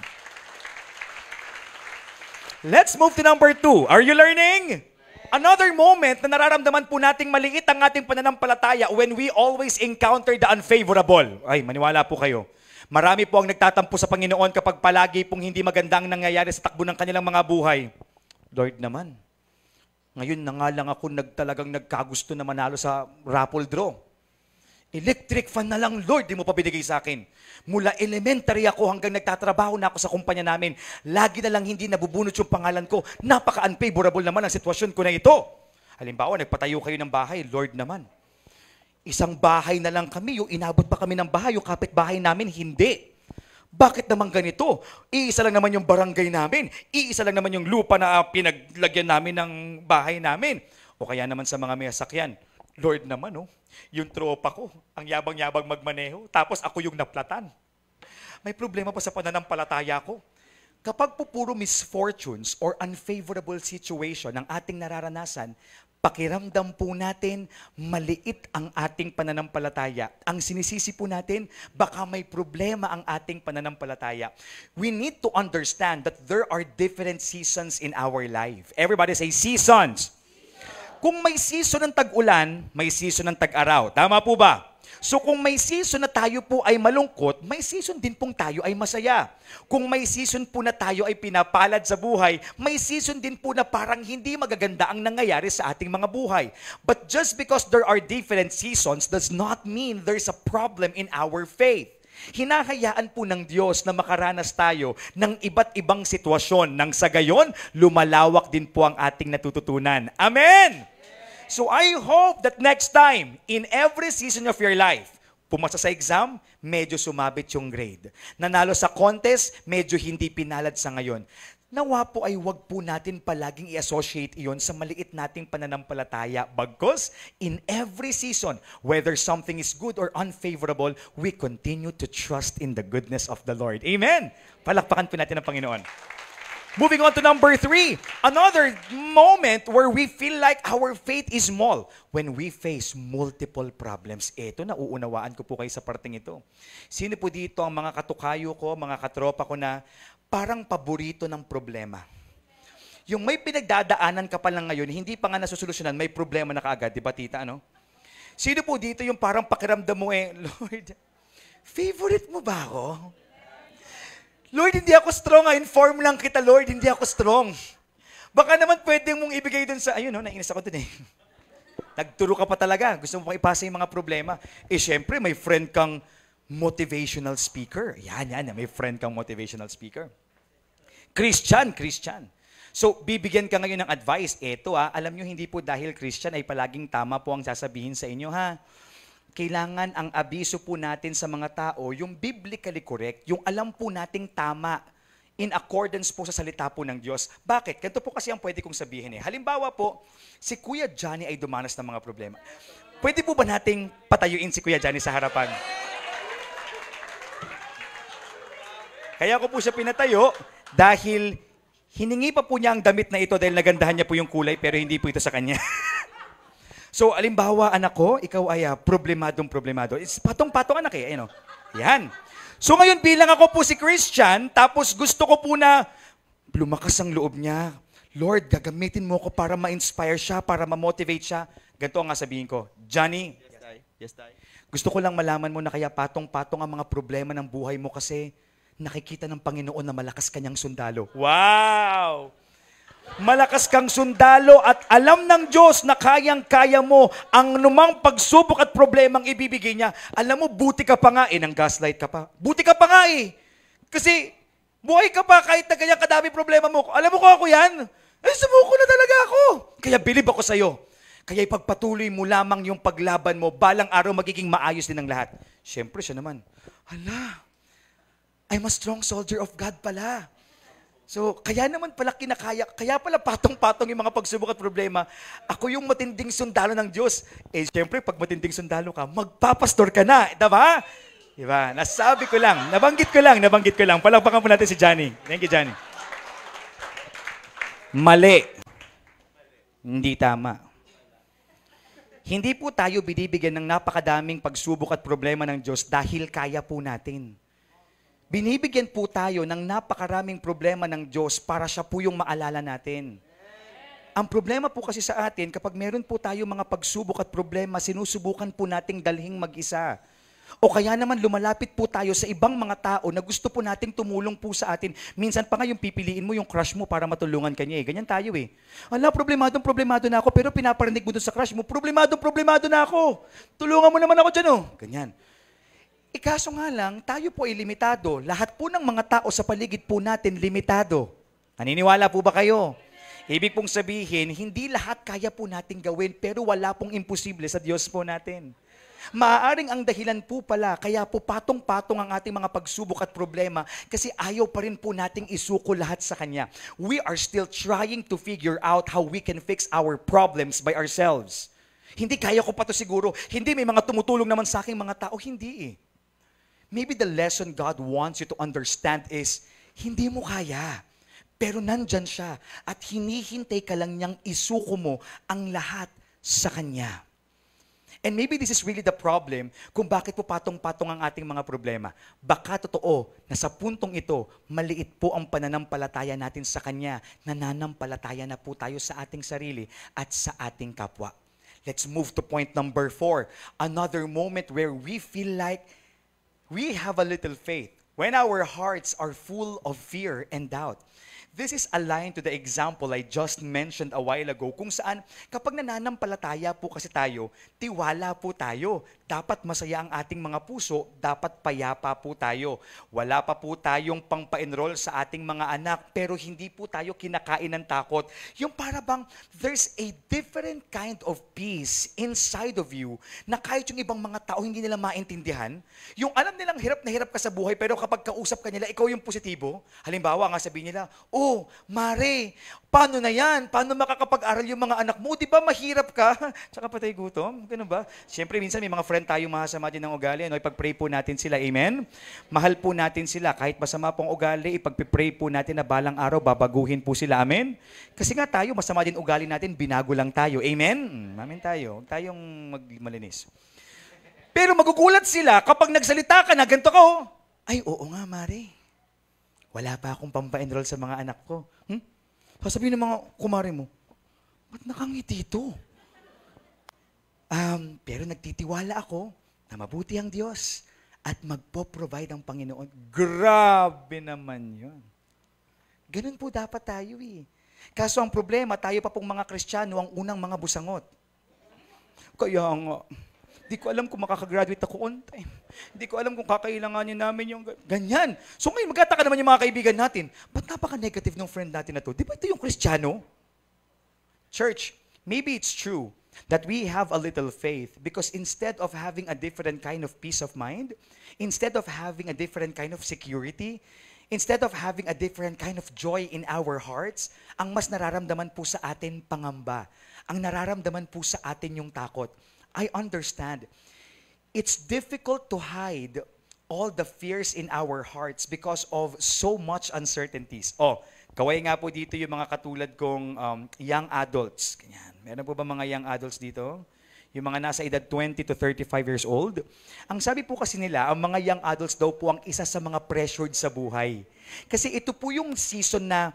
Let's move to number 2. Are you learning? Another moment na nararamdaman po nating maliit ang ating pananampalataya when we always encounter the unfavorable. Ay, maniwala po kayo. Marami po ang nagtatampo sa Panginoon kapag palagi pong hindi magandang nangyayari sa takbo ng kanilang mga buhay. Lord naman, ngayon na nga lang ako talagang nagkagusto na manalo sa raffle draw. Electric fan na lang, Lord, di mo pa binigay sa akin. Mula elementary ako hanggang nagtatrabaho na ako sa kumpanya namin, lagi na lang hindi nabubunot yung pangalan ko. Napaka-unfavorable naman ang sitwasyon ko na ito. Halimbawa, nagpatayo kayo ng bahay, Lord naman. Isang bahay na lang kami, yung inabot pa kami ng bahay, yung kapitbahay namin, hindi. Bakit naman ganito? Iisa lang naman yung barangay namin. Iisa lang naman yung lupa na pinaglagyan namin ng bahay namin. O kaya naman sa mga may sasakyan, Lord naman, yung tropa ko, ang yabang-yabang magmaneho, tapos ako yung naplatan. May problema pa sa pananampalataya ko. Kapag po puro misfortunes or unfavorable situation ang ating nararanasan, pakiramdam po natin, maliit ang ating pananampalataya. Ang sinisisi po natin, baka may problema ang ating pananampalataya. We need to understand that there are different seasons in our life. Everybody say, seasons. Kung may season ng tag-ulan, may season ng tag-araw. Tama po ba? So kung may season na tayo po ay malungkot, may season din pong tayo ay masaya. Kung may season po na tayo ay pinapalad sa buhay, may season din po na parang hindi magaganda ang nangyayari sa ating mga buhay. But just because there are different seasons does not mean there's a problem in our faith. Hinahayaan po ng Diyos na makaranas tayo ng iba't ibang sitwasyon nang sa gayon, lumalawak din po ang ating natututunan. Amen! So I hope that next time, in every season of your life, pumasa sa exam, medyo sumabit yung grade. Nanalo sa contest, medyo hindi pinalad sa ngayon. Nawa po ay wag po natin palaging i-associate iyon sa maliit nating pananampalataya. Bagkus, in every season, whether something is good or unfavorable, we continue to trust in the goodness of the Lord. Amen! Palakpakan po natin ang Panginoon. Moving on to number 3, another moment where we feel like our faith is small when we face multiple problems. Ito, nauunawaan ko po kayo sa parting ito. Sino po dito ang mga katukayo ko, mga katropa ko na parang paborito ng problema? Yung may pinagdadaanan ka pa lang ngayon, hindi pa nga nasusolusyonan, may problema na kaagad. Di ba, tita, ano? Sino po dito yung parang pakiramdam mo Lord, favorite mo ba ako? Lord, hindi ako strong. Inform lang kita, Lord, hindi ako strong. Baka naman pwedeng mong ibigay dun sa, ayun, nainis ako dun Nagturo ka pa talaga. Gusto mo pang ipasa yung mga problema. Syempre, may friend kang motivational speaker. Yan. May friend kang motivational speaker. Christian. So, bibigyan ka ngayon ng advice. Eto, alam nyo, hindi po dahil Christian ay palaging tama po ang sasabihin sa inyo, ha? Kailangan ang abiso po natin sa mga tao, yung biblically correct, yung alam po nating tama in accordance po sa salita po ng Diyos. Bakit? Ganito po kasi ang pwede kong sabihin Halimbawa po, si Kuya Johnny ay dumanas ng mga problema. Pwede po ba nating patayuin si Kuya Johnny sa harapan? Kaya ko po siya pinatayo dahil hiningi pa po niya ang damit na ito dahil nagandahan niya po yung kulay pero hindi po ito sa kanya. So, alimbawa, anak ko, ikaw ay problemado. Patong-patong anak Yan. So, ngayon bilang ako po si Christian, tapos gusto ko po na lumakas ang loob niya. Lord, gagamitin mo ko para ma-inspire siya, para ma-motivate siya. Ganito ang sabihin ko, Johnny,
Yes, Tay.
gusto ko lang malaman mo na kaya patong-patong ang mga problema ng buhay mo kasi nakikita ng Panginoon na malakas kanyang sundalo. Wow! Malakas kang sundalo at alam ng Diyos na kayang-kaya mo ang anumang pagsubok at problemang ibibigay niya. Alam mo, buti ka pa nga nang gaslight ka pa. Buti ka pa nga Kasi buhay ka pa kahit na ganyan kadami problema mo. Alam mo ko ako yan? Sumuko na talaga ako. Kaya bilib ako sa'yo. Kaya ipagpatuloy mo lamang yung paglaban mo. Balang araw magiging maayos din ang lahat. Siyempre siya naman, I'm a strong soldier of God pala. So, kaya naman pala kinakaya, kaya pala patong-patong yung mga pagsubok at problema. Ako yung matinding sundalo ng Diyos. Siyempre, pag matinding sundalo ka, magpapastor ka na. Diba? Diba? Nasabi ko lang. Nabanggit ko lang. Palakpakan po natin si Johnny. Thank you, Johnny. Mali. Hindi tama. Hindi po tayo binibigyan ng napakadaming pagsubok at problema ng Diyos dahil kaya po natin. Binibigyan po tayo ng napakaraming problema ng Diyos para siya po yung maalala natin. Ang problema po kasi sa atin, kapag meron po tayo mga pagsubok at problema, sinusubukan po nating dalhing mag-isa. O kaya naman lumalapit po tayo sa ibang mga tao na gusto po nating tumulong po sa atin. Minsan pa nga yung pipiliin mo yung crush mo para matulungan kanya Ganyan tayo problemado na ako, pero pinaparinig mo dun sa crush mo, problemado na ako. Tulungan mo naman ako dyan Ganyan. Ikaso nga lang, tayo po ay limitado. Lahat po ng mga tao sa paligid po natin limitado. Naniniwala po ba kayo? Ibig pong sabihin, hindi lahat kaya po natin gawin, pero wala pong imposible sa Diyos po natin. Maaaring ang dahilan po pala, kaya po patong-patong ang ating mga pagsubok at problema, kasi ayaw pa rin po nating isuko lahat sa Kanya. We are still trying to figure out how we can fix our problems by ourselves. Hindi kaya ko pa to siguro. Hindi may mga tumutulong naman sa aking mga tao. Hindi Maybe the lesson God wants you to understand is, hindi mo kaya, pero nandyan siya at hinihintay ka lang niyang isuko mo ang lahat sa Kanya. And maybe this is really the problem kung bakit po patong-patong ang ating mga problema. Baka totoo na sa puntong ito, maliit po ang pananampalataya natin sa Kanya. Nananampalataya na po tayo sa ating sarili at sa ating kapwa. Let's move to point number 4. Another moment where we feel like we have a little faith when our hearts are full of fear and doubt. This is aligned to the example I just mentioned a while ago kung saan kapag nananampalataya po kasi tayo, tiwala po tayo. dapat masaya ang ating mga puso, dapat payapa po tayo. Wala pa po tayong pangpa-enroll sa ating mga anak, pero hindi po tayo kinakain ng takot. Yung para bang there's a different kind of peace inside of you na kahit yung ibang mga tao hindi nila maintindihan. Yung alam nilang hirap na hirap ka sa buhay, pero kapag kausap ka nila, ikaw yung positibo. Halimbawa nga sabihin nila, oh, Mare, paano na yan? Paano makakapag-aral yung mga anak mo? Di ba mahirap ka? Tsaka patay gutom. Ganun ba? Siyempre, minsan may mga friend tayong masama din ng ugali. No? Ipag-pray po natin sila. Amen? Mahal po natin sila. Kahit masama pong ugali, ipag-pray po natin na balang araw, babaguhin po sila. Amen? Kasi nga tayo, masama din ugali natin, binago lang tayo. Amen? Amen tayo. Huwag tayong malinis. Pero magugulat sila kapag nagsalita ka na, ganito ka, oh. Ay, oo nga, Mare. Wala pa akong pampa-enroll sa mga anak ko. Sasabihin ng mga kumare mo, ba't nakangiti ito? Pero nagtitiwala ako na mabuti ang Diyos at magpo-provide ang Panginoon. Grabe naman yun. Ganun po dapat tayo eh. Kaso ang problema, tayo pa pong mga Kristiyano ang unang mga busangot. Kaya nga, di ko alam kung makakagraduate ako on time. Di ko alam kung kakailanganin namin yung ganyan. So ngayon, magkataka naman yung mga kaibigan natin. Ba't napaka-negative ng friend natin na to? Di ba ito yung Kristiyano? Church, maybe it's true that we have a little faith because instead of having a different kind of peace of mind, instead of having a different kind of security, instead of having a different kind of joy in our hearts, ang mas nararamdaman po sa atin pangamba. Ang nararamdaman po sa atin yung takot. I understand. It's difficult to hide all the fears in our hearts because of so much uncertainties. Oh, kaway nga po dito yung mga katulad kong young adults. Ganyan. Meron po ba mga young adults dito? Yung mga nasa edad 20 to 35 years old. Ang sabi po kasi nila, ang mga young adults daw po ang isa sa mga pressured sa buhay. Kasi ito po yung season na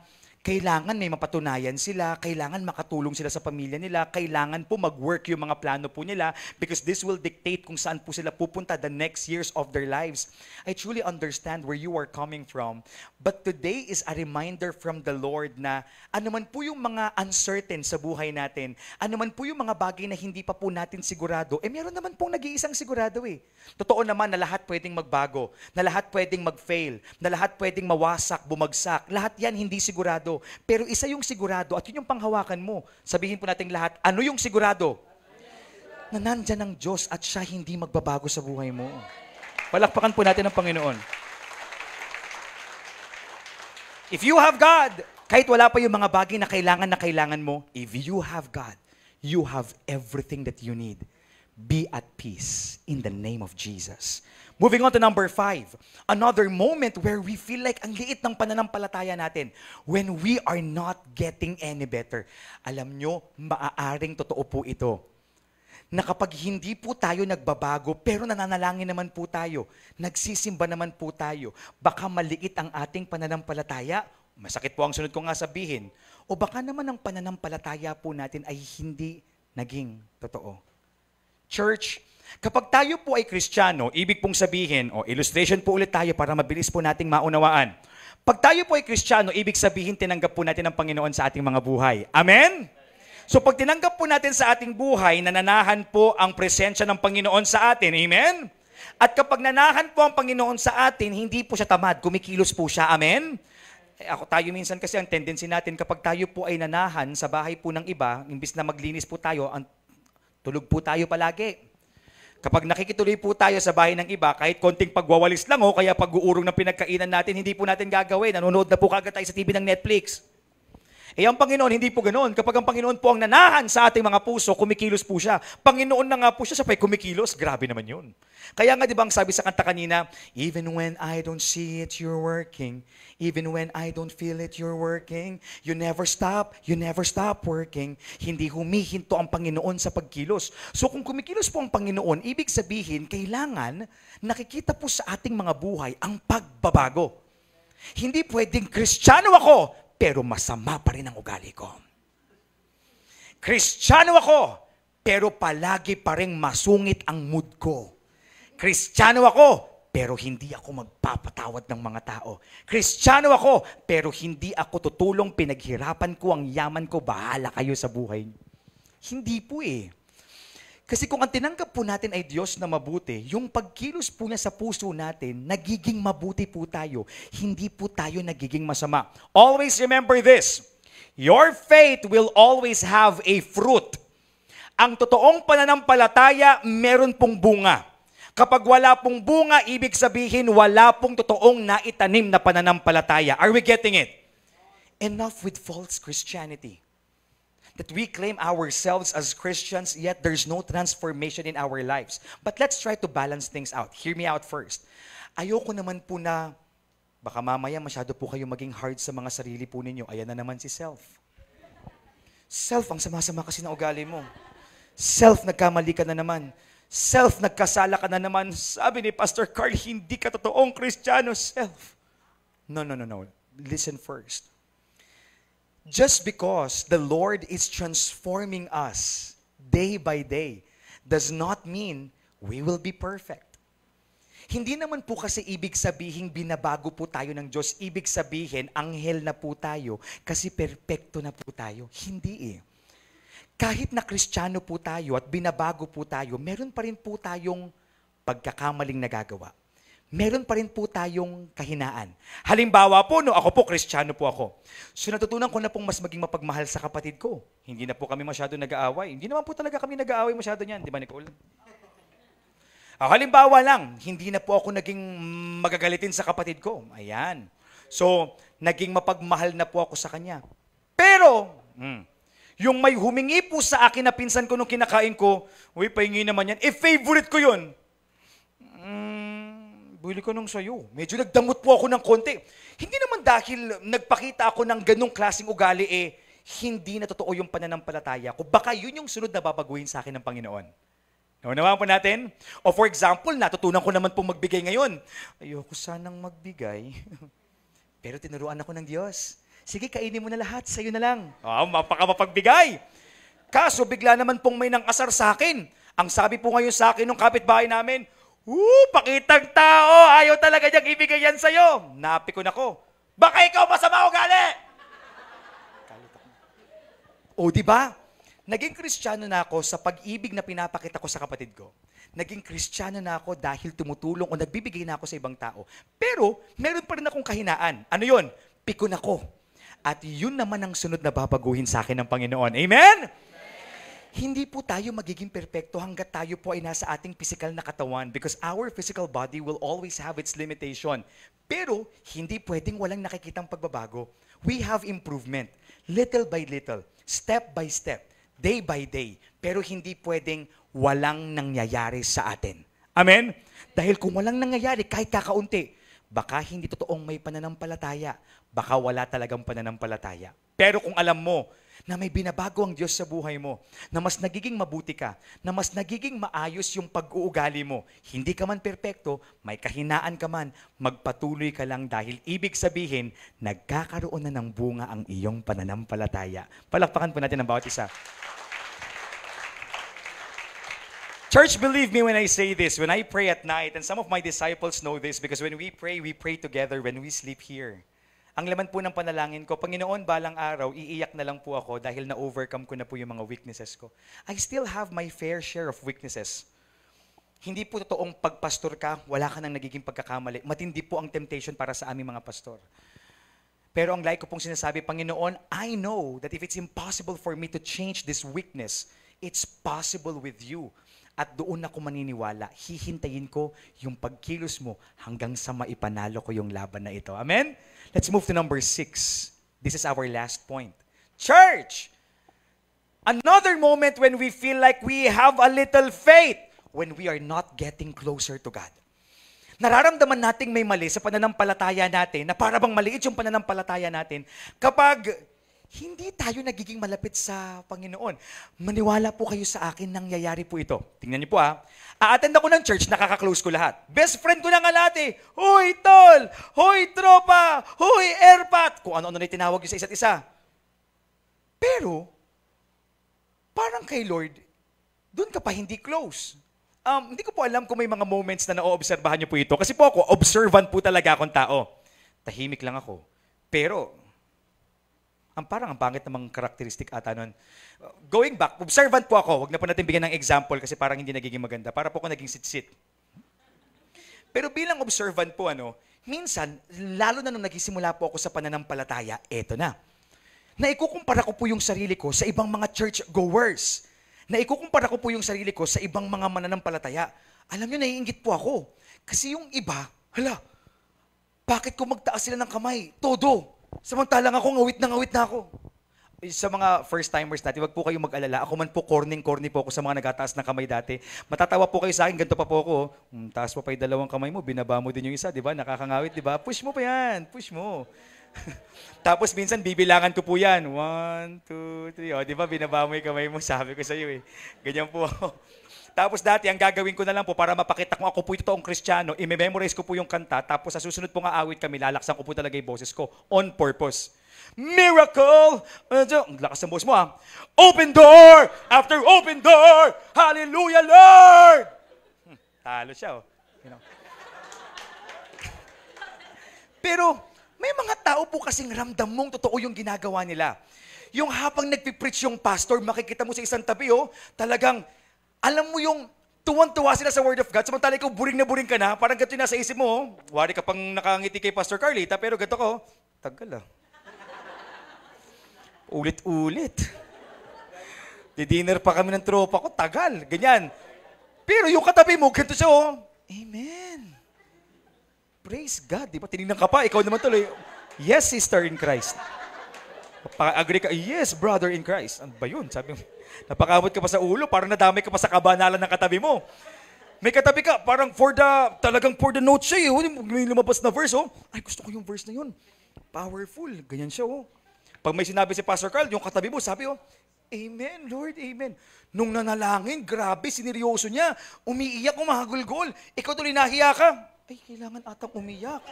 kailangan may mapatunayan sila, kailangan makatulong sila sa pamilya nila, kailangan po mag-work yung mga plano po nila because this will dictate kung saan po sila pupunta the next years of their lives. I truly understand where you are coming from. But today is a reminder from the Lord na ano man po yung mga uncertain sa buhay natin, ano man po yung mga bagay na hindi pa po natin sigurado, meron naman pong nag-iisang sigurado eh. Totoo naman na lahat pwedeng magbago, na lahat pwedeng mag-fail, na lahat pwedeng mawasak, bumagsak, lahat yan hindi sigurado. Pero isa yung sigurado at yun yung panghawakan mo. Sabihin po natin lahat, ano yung sigurado? Na nandyan ang Diyos at siya hindi magbabago sa buhay mo. Palakpakan po natin ang Panginoon. If you have God, kahit wala pa yung mga bagay na kailangan mo, if you have God, you have everything that you need. Be at peace in the name of Jesus. Moving on to number 5. Another moment where we feel like ang liit ng pananampalataya natin when we are not getting any better. Alam nyo, maaaring totoo po ito. Na kapag hindi po tayo nagbabago, pero nananalangin naman po tayo, nagsisimba naman po tayo, baka maliit ang ating pananampalataya, masakit po ang sunod ko nga sabihin, o baka naman ang pananampalataya po natin ay hindi naging totoo. Church, kapag tayo po ay Kristiyano, ibig pong sabihin, illustration po ulit tayo para mabilis po nating maunawaan. Pag tayo po ay Kristiyano, ibig sabihin tinanggap po natin ang Panginoon sa ating mga buhay. Amen? So pag tinanggap po natin sa ating buhay, nananahan po ang presensya ng Panginoon sa atin. Amen? At kapag nanahan po ang Panginoon sa atin, hindi po siya tamad, kumikilos po siya. Amen? Tayo minsan kasi ang tendency natin, kapag tayo po ay nanahan sa bahay po ng iba, imbis na maglinis po tayo, tulog po tayo palagi. Kapag nakikituloy po tayo sa bahay ng iba, kahit konting pagwawalis lang kaya pag-uurong ng pinagkainan natin, hindi po natin gagawin. Nanonood na po kagad tayo sa TV ng Netflix. Ang Panginoon, hindi po ganoon. Kapag ang Panginoon po ang nanahan sa ating mga puso, kumikilos po siya. Panginoon na nga po siya, siya pa'y kumikilos. Grabe naman yun. Kaya nga, di ba ang sabi sa kanta kanina, even when I don't see it, you're working. Even when I don't feel it, you're working. You never stop working. Hindi humihinto ang Panginoon sa pagkilos. So kung kumikilos po ang Panginoon, ibig sabihin, kailangan nakikita po sa ating mga buhay ang pagbabago. Hindi pwedeng Kristiyano ako, pero masama pa rin ang ugali ko. Kristiyano ako, pero palagi pa rin masungit ang mood ko. Kristiyano ako, pero hindi ako magpapatawad ng mga tao. Kristiyano ako, pero hindi ako tutulong, pinaghirapan ko ang yaman ko, bahala kayo sa buhay. Hindi po eh. Kasi kung ang tinanggap po natin ay Diyos na mabuti, yung pagkilos po niya sa puso natin, nagiging mabuti po tayo. Hindi po tayo nagiging masama. Always remember this. Your faith will always have a fruit. Ang totoong pananampalataya, meron pong bunga. Kapag wala pong bunga, ibig sabihin wala pong totoong naitanim na pananampalataya. Are we getting it? Enough with false Christianity. That we claim ourselves as Christians, yet there's no transformation in our lives. But let's try to balance things out. Hear me out first. Ayoko naman po na, baka mamaya masyado po kayo maging hard sa mga sarili po ninyo. Ayan na naman si self. Self, ang sama-sama kasi ng ugali mo. Self, nagkamali ka na naman. Self, nagkasala ka na naman. Sabi ni Pastor Carl, hindi ka totoong Kristiyano. Self. No. Listen first. Just because the Lord is transforming us day by day does not mean we will be perfect. Hindi naman po kasi ibig sabihin binabago po tayo ng Diyos. Ibig sabihin, anghel na po tayo kasi perpekto na po tayo. Hindi eh. Kahit na Kristiyano po tayo at binabago po tayo, meron pa rin po tayong pagkakamaling nagagawa. Meron pa rin po tayong kahinaan. Halimbawa po, ako po, Kristiyano po ako. So natutunan ko na pong mas maging mapagmahal sa kapatid ko. Hindi na po kami masyado nag-aaway. Hindi naman po talaga kami nag-aaway masyado niyan. Di ba, Nicole? Halimbawa lang, hindi na po ako naging magagalitin sa kapatid ko. Ayan. So, naging mapagmahal na po ako sa kanya. Pero, yung may humingi po sa akin na pinsan ko nung kinakain ko, uy, pahingi naman yan. Favorite ko yun. Bili ko nung sayo. Medyo nagdamot po ako ng konti. Hindi naman dahil nagpakita ako ng ganong klaseng ugali, hindi na totoo yung pananampalataya ko. Baka yun yung sunod na babaguhin sa akin ng Panginoon. Naunawaan po natin? O for example, natutunan ko naman pong magbigay ngayon. Ayoko sanang magbigay. Pero tinuruan ako ng Diyos. Sige, kainin mo na lahat. Sa'yo na lang. Mapakamapagbigay. Kaso bigla naman pong may nang-asar sa akin. Ang sabi po ngayon sa akin ng kapitbahay namin, pakitang tao, ayaw talaga niyang ibigay yan sa'yo. Napikon ako. Baka ikaw masama ugali! O, di ba? Naging Kristiyano na ako sa pag-ibig na pinapakita ko sa kapatid ko. Naging Kristiyano na ako dahil tumutulong o nagbibigay na ako sa ibang tao. Pero, meron pa rin akong kahinaan. Ano yun? Pikon ako. At yun naman ang sunod na babaguhin sa akin ng Panginoon. Amen? Hindi po tayo magiging perpekto hanggat tayo po ay nasa ating physical na katawan because our physical body will always have its limitation. Pero, hindi pwedeng walang nakikitang pagbabago. We have improvement. Little by little, step by step, day by day. Pero hindi pwedeng walang nangyayari sa atin. Amen? Dahil kung walang nangyayari, kahit kakaunti, baka hindi totoong may pananampalataya. Baka wala talagang pananampalataya. Pero kung alam mo, na may binabago ang Diyos sa buhay mo, na mas nagiging mabuti ka, na mas nagiging maayos yung pag-uugali mo. Hindi ka man perpekto, may kahinaan ka man, magpatuloy ka lang dahil ibig sabihin, nagkakaroon na ng bunga ang iyong pananampalataya. Palakpakan po natin ang bawat isa. Church, believe me when I say this, when I pray at night, and some of my disciples know this because when we pray together when we sleep here. Ang laman po ng panalangin ko, Panginoon, balang araw, iiyak na lang po ako dahil na-overcome ko na po yung mga weaknesses ko. I still have my fair share of weaknesses. Hindi po totoong pagpastor ka, wala ka nang nagiging pagkakamali. Matindi po ang temptation para sa aming mga pastor. Pero ang like ko pong sinasabi, Panginoon, I know that if it's impossible for me to change this weakness, it's possible with you. At doon ako maniniwala, hihintayin ko yung pagkilos mo hanggang sa maipanalo ko yung laban na ito. Amen? Let's move to number 6. This is our last point. Church! Another moment when we feel like we have a little faith when we are not getting closer to God. Nararamdaman nating may mali sa pananampalataya natin, na para bang maliit yung pananampalataya natin kapag hindi tayo nagiging malapit sa Panginoon. Maniwala po kayo sa akin, nangyayari po ito. Tingnan niyo po A-attend ako ng church, nakaka-close ko lahat. Best friend ko na nga lahat eh. Hoy, tol! Hoy, tropa! Hoy, airpat! Kung ano-ano na tinawag yung sa isa't isa. Pero, parang kay Lord, doon ka pa hindi close. Hindi ko po alam kung may mga moments na na-oobserbahan niyo po ito. Kasi po ako, observant po talaga akong tao. Tahimik lang ako. Pero, Parang ang pangit namang karakteristik ata nun. Going back, observant po ako. Huwag na po natin bigyan ng example kasi parang hindi nagiging maganda. Para po ako naging sit-sit. Pero bilang observant po, minsan, lalo na nung nagsisimula po ako sa pananampalataya, eto na. Naikukumpara ko po yung sarili ko sa ibang mga church-goers. Naikukumpara ko po yung sarili ko sa ibang mga mananampalataya. Alam nyo, naiinggit po ako. Kasi yung iba, bakit ko magtaas sila ng kamay? Todo. Samantalang ako, ngawit na ako. Sa mga first-timers natin, wag po kayong mag-alala. Ako man po, corny po ako sa mga nagataas ng kamay dati. Matatawa po kayo sa akin, ganito pa po ako. Taas mo pa yung dalawang kamay mo, binaba mo din yung isa, di ba? Nakakangawit, di ba? Push mo pa yan, push mo. Tapos minsan, bibilangan ko po yan. 1, 2, 3. O, di ba? Binaba mo yung kamay mo, sabi ko sa iyo eh. Ganyan po ako. Tapos dati, ang gagawin ko na lang po para mapakita kung ako po yung totoong Kristiyano, i-memorize ko po yung kanta, tapos sa susunod po nga awit kami, lalaksan ko po talaga yung boses ko on purpose. Miracle! Ang lakas ng boses mo Open door! After open door! Hallelujah, Lord! Talo siya Pero, may mga tao po kasing ramdam mong totoo yung ginagawa nila. Yung habang nagpipreach yung pastor, makikita mo sa isang tabi, talagang, alam mo yung tuwang-tuwa sila sa Word of God, samantala ikaw buring na buring ka na, parang ganito yung nasa isip mo, wari ka pang nakangiti kay Pastor Carlita, pero ganito ko, tagal Ulit-ulit. Di-dinner pa kami ng tropa ko, tagal, ganyan. Pero yung katabi mo, ganito siya, Amen. Praise God, di ba? Tinignan ka pa, ikaw naman tuloy, yes, sister in Christ. Agree ka, yes, brother in Christ. Ano ba yun? Sabi mo, napakamot ka pa sa ulo, parang nadamay ka pa sa kabanalan ng katabi mo. May katabi ka, parang talagang for the notes siya may lumabas na verse, Ay, gusto ko yung verse na yun. Powerful. Ganyan siya, Pag may sinabi si Pastor Carl, yung katabi mo, sabi, Amen, Lord, Amen. Nung nanalangin, grabe, sineryoso niya. Umiiyak, umahagulgol. Ikaw tuloy nahiya ka. Ay, kailangan atang umiyak.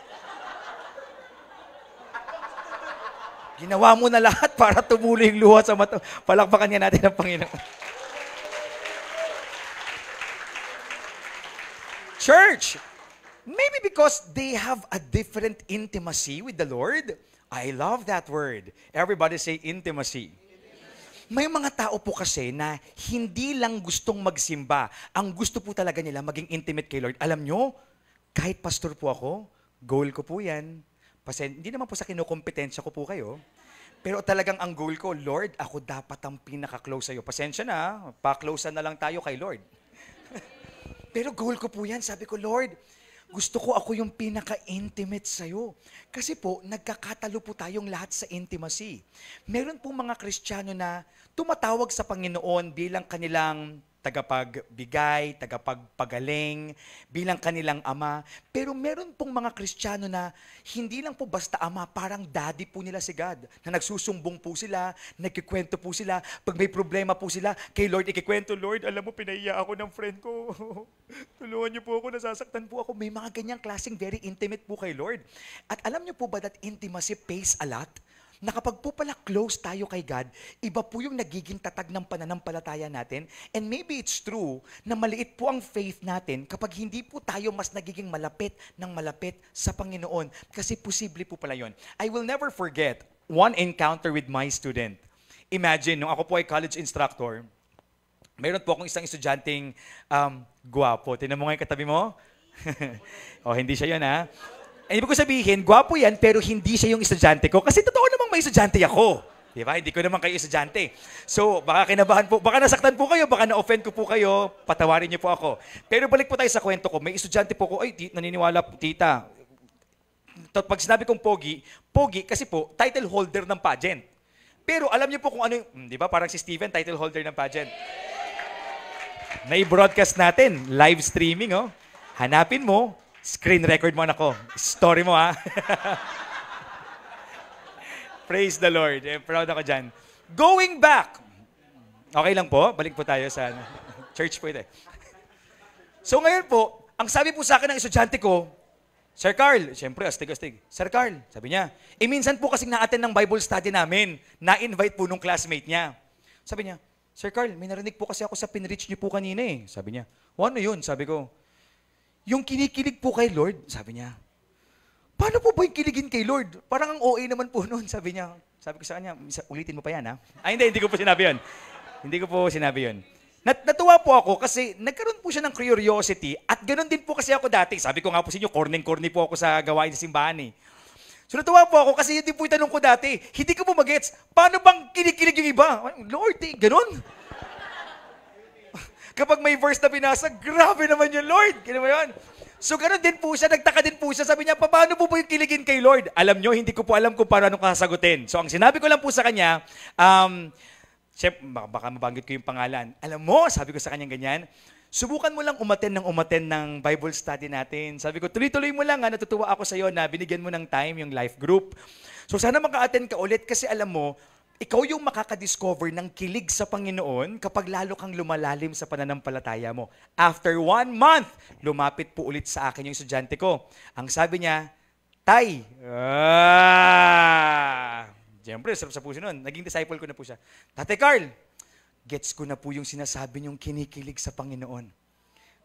Ginawa mo na lahat para tumuloy yung luha sa mata. Palakpakan niya natin ang Panginoon. Church, maybe because they have a different intimacy with the Lord. I love that word. Everybody say intimacy. May mga tao po kasi na hindi lang gustong magsimba. Ang gusto po talaga nila maging intimate kay Lord. Alam nyo, kahit pastor po ako, goal ko po yan. Hindi naman po sa kinukompetensya ko po kayo. Pero talagang ang goal ko, Lord, ako dapat ang pinaka-close sa'yo. Pasensya na, pa-close na lang tayo kay Lord. Pero goal ko po yan. Sabi ko, Lord, gusto ko ako yung pinaka-intimate sa'yo. Kasi po, nagkakatalo po tayong lahat sa intimacy. Meron pong mga Kristiyano na tumatawag sa Panginoon bilang kanilang tagapagbigay, tagapagpagaling, bilang kanilang ama. Pero meron pong mga Kristiyano na hindi lang po basta ama, parang daddy po nila si God. Na nagsusumbong po sila, nagkikwento po sila. Pag may problema po sila, kay Lord ikikwento, Lord, alam mo, pinaiya ako ng friend ko. Tulungan niyo po ako, nasasaktan po ako. May mga ganyang klaseng very intimate po kay Lord. At alam niyo po ba that intimacy pays a lot? Na kapag po pala close tayo kay God, iba po yung nagiging tatag ng pananampalataya natin. And maybe it's true na maliit po ang faith natin kapag hindi po tayo mas nagiging malapit ng malapit sa Panginoon. Kasi posible po pala yun. I will never forget one encounter with my student. Imagine, nung ako po ay college instructor, meron po akong isang estudyanteng guwapo. Tingnan mo nga yung katabi mo? Hindi siya yun, ha? Ibig ko sabihin, gwapo yan, pero hindi siya yung estudyante ko. Kasi totoo namang may estudyante ako. Di ba? Hindi ko naman kayo estudyante. So, baka kinabahan po, baka nasaktan po kayo, baka na-offend ko po kayo, patawarin niyo po ako. Pero balik po tayo sa kwento ko. May estudyante po ko, naniniwala po, tita. Pag sinabi kong pogi kasi po, title holder ng pageant. Pero alam niyo po kung ano yung, di ba? Parang si Steven, title holder ng pageant. Nai-broadcast natin, live streaming, Hanapin mo, screen record mo ako. Story mo, ha? Praise the Lord. Proud ako dyan. Going back. Okay lang po? Balik po tayo sa church po ito. So ngayon po, ang sabi po sa akin ng estudyante ko, Sir Carl, siyempre, astig-astig. Sir Carl, sabi niya, minsan po kasing na-attend ng Bible study namin, na-invite po nung classmate niya. Sabi niya, Sir Carl, may narinig po kasi ako sa pinreach niyo po kanina eh. Sabi niya, ano yun? Sabi ko, yung kinikilig po kay Lord, sabi niya, paano po ba yung kiligin kay Lord? Parang ang OA naman po noon, sabi niya. Sabi ko sa kanya, ulitin mo pa yan, ha? Ay, hindi ko po sinabi yun. Hindi ko po sinabi yun. Natuwa po ako kasi nagkaroon po siya ng curiosity at ganoon din po kasi ako dati. Sabi ko nga po sa inyo, corny po ako sa gawain sa simbahan eh. So natuwa po ako kasi yun din po yung tanong ko dati. Hindi ko po magets, paano bang kinikilig yung iba? Lord, ganoon? Kapag may verse na binasa, grabe naman yun, Lord. Ganoon ba yun? So ganoon din po siya, nagtaka din po siya. Sabi niya, paano po yung kiligin kay Lord? Alam nyo, hindi ko po alam kung paano kasagutin. So ang sinabi ko lang po sa kanya, Siyempre, baka mabanggit ko yung pangalan. Alam mo, sabi ko sa kanya ganyan, subukan mo lang umattend ng Bible study natin. Sabi ko, tuloy-tuloy mo lang, natutuwa ako sa iyo na binigyan mo ng time yung life group. So sana maka-attend ka ulit kasi alam mo, ikaw yung makaka-discover ng kilig sa Panginoon kapag lalo kang lumalalim sa pananampalataya mo. After 1 month, lumapit po ulit sa akin yung estudyante ko. Ang sabi niya, Tay, siyempre, sarap sa puso nun. Naging disciple ko na po siya. Tatay Carl, gets ko na po yung sinasabi niyong kinikilig sa Panginoon.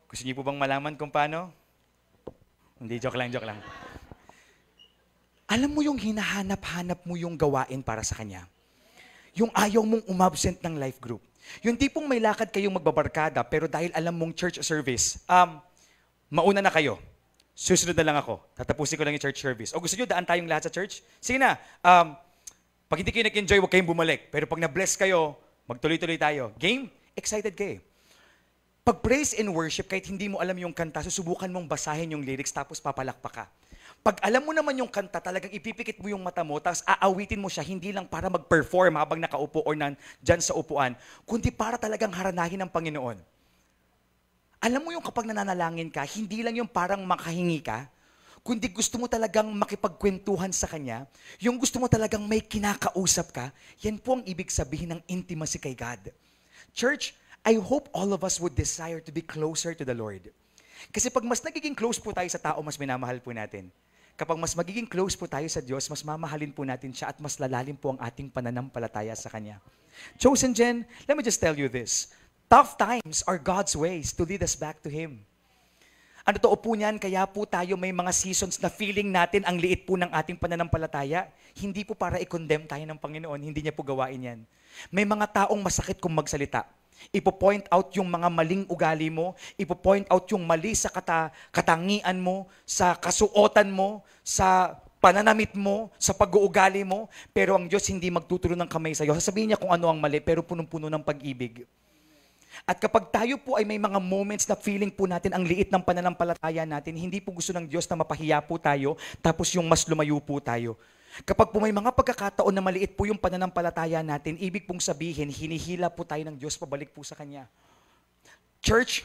Gusto niyo po bang malaman kung paano? Hindi, joke lang. Alam mo yung hinahanap-hanap mo yung gawain para sa Kanya? Yung ayaw mong umabsent ng life group. Yung tipong may lakad kayong magbabarkada, pero dahil alam mong church service, mauna na kayo. Susunod na lang ako. Tatapusin ko lang yung church service. O gusto niyo daan tayong lahat sa church? Sige na. Pag hindi kayo nag-enjoy, huwag kayong bumalik. Pero pag na-bless kayo, magtuloy-tuloy tayo. Game? Excited kayo. Pag praise and worship, kahit hindi mo alam yung kanta, susubukan mong basahin yung lyrics tapos papalakpak ka. Pag alam mo naman yung kanta, talagang ipipikit mo yung mata mo, tapos aawitin mo siya, hindi lang para mag-perform habang nakaupo or dyan sa upuan, kundi para talagang haranahin ng Panginoon. Alam mo yung kapag nananalangin ka, hindi lang yung parang makahingi ka, kundi gusto mo talagang makipagkwentuhan sa Kanya, yung gusto mo talagang may kinakausap ka, yan po ang ibig sabihin ng intimacy kay God. Church, I hope all of us would desire to be closer to the Lord. Kasi pag mas nagiging close po tayo sa tao, mas minamahal po natin. Kapag mas magiging close po tayo sa Diyos, mas mamahalin po natin siya at mas lalalim po ang ating pananampalataya sa Kanya. Chosen Gen, let me just tell you this. Tough times are God's ways to lead us back to Him. Ano totoo po niyan, kaya po tayo may mga seasons na feeling natin ang liit po ng ating pananampalataya. Hindi po para i-condemn tayo ng Panginoon, hindi niya po gawain yan. May mga taong masakit kung magsalita. Ipo-point out yung mga maling ugali mo, ipo-point out yung mali sa katangian mo, sa kasuotan mo, sa pananamit mo, sa pag-uugali mo, pero ang Diyos hindi magtuturo ng kamay sa iyo. Sasabihin niya kung ano ang mali, pero punong-puno ng pag-ibig. At kapag tayo po ay may mga moments na feeling po natin ang liit ng pananampalataya natin, hindi po gusto ng Diyos na mapahiya po tayo, tapos yung mas lumayo po tayo. Kapag po may mga pagkakataon na maliit po yung pananampalataya natin, ibig pong sabihin, hinihila po tayo ng Diyos pabalik po sa Kanya. Church,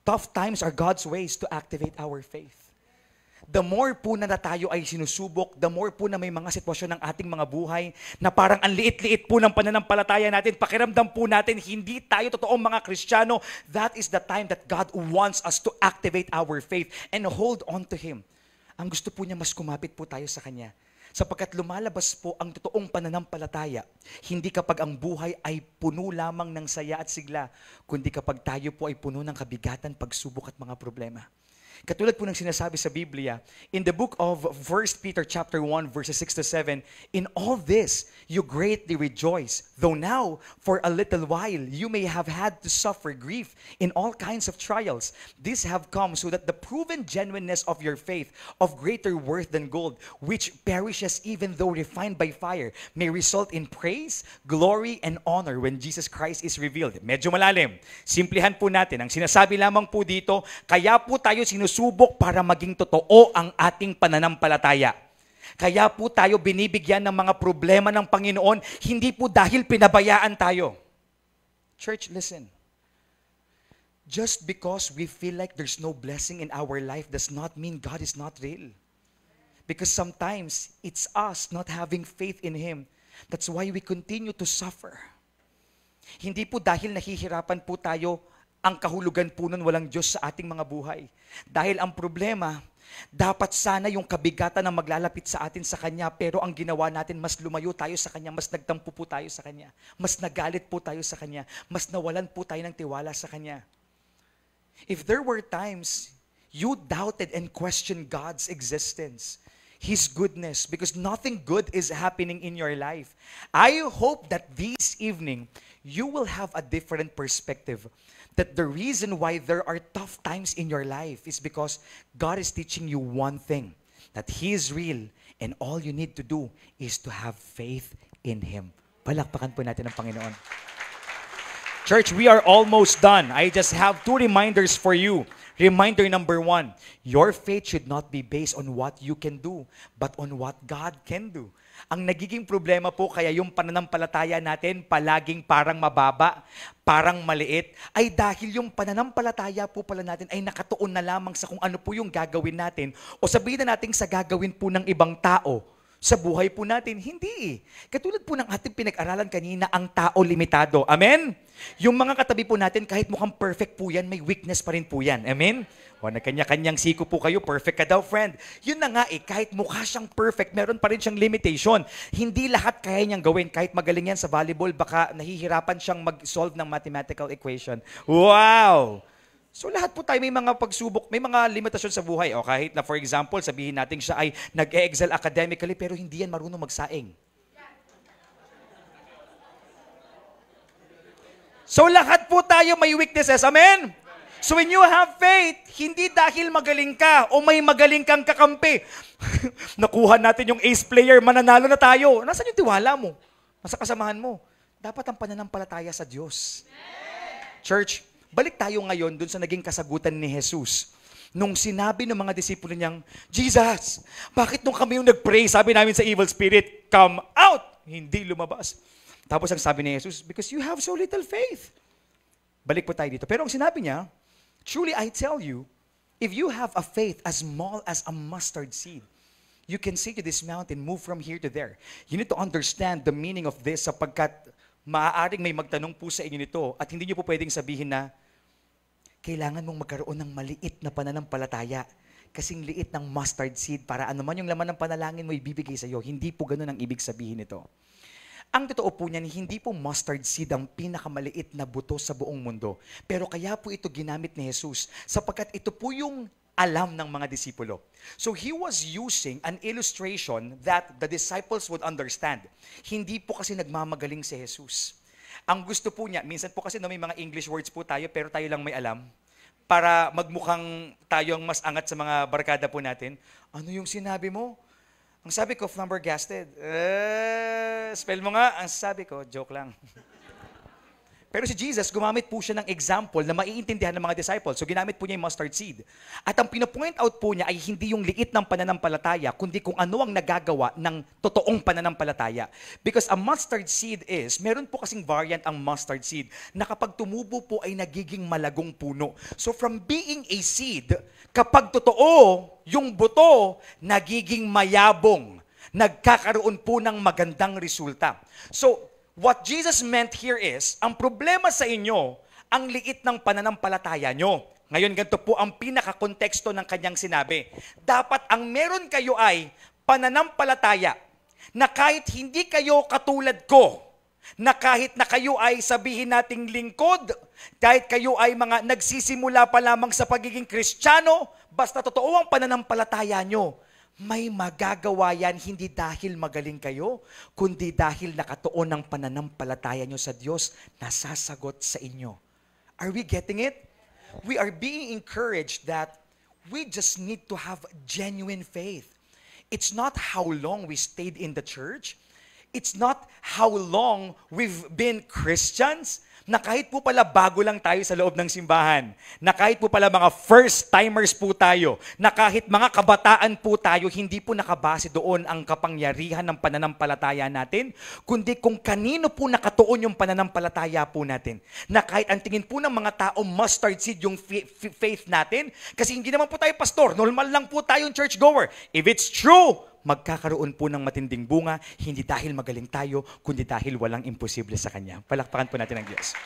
tough times are God's ways to activate our faith. The more po na tayo ay sinusubok, the more po na may mga sitwasyon ng ating mga buhay na parang ang liit-liit po ng pananampalataya natin, pakiramdam po natin, hindi tayo totoong mga Kristiyano, that is the time that God wants us to activate our faith and hold on to Him. Ang gusto po niya, mas kumapit po tayo sa Kanya. Sapagkat lumalabas po ang totoong pananampalataya, hindi kapag ang buhay ay puno lamang ng saya at sigla, kundi kapag tayo po ay puno ng kabigatan, pagsubok at mga problema. Katulad po ng sinasabi sa Biblia, in the book of 1 Peter chapter 1, verses 6 to 7, in all this you greatly rejoice, though now, for a little while, you may have had to suffer grief in all kinds of trials. These have come so that the proven genuineness of your faith, of greater worth than gold, which perishes even though refined by fire, may result in praise, glory, and honor when Jesus Christ is revealed. Medyo malalim. Simplihan po natin. Ang sinasabi lamang po dito, kaya po tayo sinusubok para maging totoo ang ating pananampalataya. Kaya po tayo binibigyan ng mga problema ng Panginoon, hindi po dahil pinabayaan tayo. Church, listen. Just because we feel like there's no blessing in our life does not mean God is not real. Because sometimes it's us not having faith in Him. That's why we continue to suffer. Hindi po dahil nahihirapan po tayo, ang kahulugan po nun walang Diyos sa ating mga buhay. Dahil ang problema, dapat sana yung kabigatan na maglalapit sa atin sa Kanya, pero ang ginawa natin, mas lumayo tayo sa Kanya, mas nagtampo po tayo sa Kanya, mas nagalit po tayo sa Kanya, mas nawalan po tayo ng tiwala sa Kanya. If there were times you doubted and questioned God's existence, His goodness, because nothing good is happening in your life. I hope that this evening, you will have a different perspective. That the reason why there are tough times in your life is because God is teaching you one thing, that He is real, and all you need to do is to have faith in Him. Palakpakan po natin ang Panginoon. Church, we are almost done. I just have 2 reminders for you. Reminder number 1, your faith should not be based on what you can do, but on what God can do. Ang nagiging problema po kaya yung pananampalataya natin palaging parang mababa, parang maliit, ay dahil yung pananampalataya po pala natin ay nakatuon na lamang sa kung ano po yung gagawin natin o sabihin na natin sa gagawin po ng ibang tao. Sa buhay po natin, hindi. Katulad po ng ating pinag-aralan kanina, ang tao limitado. Amen? Yung mga katabi po natin, kahit mukhang perfect po yan, may weakness pa rin po yan. Amen? O nagkanya-kanyang siko po kayo, perfect ka daw, friend. Yun na nga kahit mukha siyang perfect, meron pa rin siyang limitation. Hindi lahat kaya niyang gawin. Kahit magaling yan sa volleyball, baka nahihirapan siyang mag-solve ng mathematical equation. Wow! So lahat po tayo may mga pagsubok, may mga limitasyon sa buhay. O kahit na for example, sabihin natin siya ay nag-excel academically pero hindi yan marunong magsaing. So lahat po tayo may weaknesses. Amen? So when you have faith, hindi dahil magaling ka o may magaling kang kakampi. Nakuha natin yung ace player, mananalo na tayo. Nasaan yung tiwala mo? Nasa kasamahan mo. Dapat ang pananampalataya sa Diyos. Church, balik tayo ngayon dun sa naging kasagutan ni Jesus. Nung sinabi ng mga disipulo niyang, Jesus, bakit nung kami yung nag-pray, sabi namin sa evil spirit, come out! Hindi lumabas. Tapos ang sabi ni Jesus, because you have so little faith. Balik po tayo dito. Pero ang sinabi niya, truly I tell you, if you have a faith as small as a mustard seed, you can say to this mountain, move from here to there. You need to understand the meaning of this sapagkat maaaring may magtanong po sa inyo nito at hindi niyo po pwedeng sabihin na kailangan mong magkaroon ng maliit na pananampalataya. Kasing liit ng mustard seed para anuman yung laman ng panalangin mo ibibigay sa iyo. Hindi po ganun ang ibig sabihin nito. Ang totoo po niyan, hindi po mustard seed ang pinakamaliit na buto sa buong mundo. Pero kaya po ito ginamit ni Jesus sapagkat ito po yung alam ng mga disipulo. So he was using an illustration that the disciples would understand. Hindi po kasi nagmamagaling si Jesus. Ang gusto po niya, minsan po kasi may mga English words po tayo, pero tayo lang may alam. Para magmukhang tayo ang mas angat sa mga barkada po natin. Ano yung sinabi mo? Ang sabi ko, flabbergasted. Spell mo nga. Ang sabi ko, joke lang. Pero si Jesus, gumamit po siya ng example na maiintindihan ng mga disciples. So ginamit po niya yung mustard seed. At ang pinapoint out po niya ay hindi yung liit ng pananampalataya, kundi kung ano ang nagagawa ng totoong pananampalataya. Because a mustard seed is, meron po kasing variant ang mustard seed, na kapag tumubo po ay nagiging malagong puno. So from being a seed, kapag totoo, yung buto, nagiging mayabong. Nagkakaroon po ng magandang resulta. So, what Jesus meant here is, ang problema sa inyo, ang liit ng pananampalataya nyo. Ngayon, ganito po ang pinaka-konteksto ng kanyang sinabi. Dapat ang meron kayo ay pananampalataya na kahit hindi kayo katulad ko, na kahit na kayo ay sabihin nating lingkod, kahit kayo ay mga nagsisimula pa lamang sa pagiging Kristiyano, basta totoo ang pananampalataya nyo, may magagawa yan hindi dahil magaling kayo, kundi dahil nakatuon ang pananampalataya nyo sa Diyos na sasagot sa inyo. Are we getting it? We are being encouraged that we just need to have genuine faith. It's not how long we stayed in the church. It's not how long we've been Christians. Na kahit po pala bago lang tayo sa loob ng simbahan, na kahit po pala mga first-timers po tayo, na kahit mga kabataan po tayo, hindi po nakabase doon ang kapangyarihan ng pananampalataya natin, kundi kung kanino po nakatuon yung pananampalataya po natin. Na kahit ang tingin po ng mga tao, mustard seed yung faith natin, kasi hindi naman po tayo pastor, normal lang po tayong churchgoer. If it's true, magkakaroon po ng matinding bunga, hindi dahil magaling tayo, kundi dahil walang imposible sa Kanya. Palakpakan po natin ang Diyos.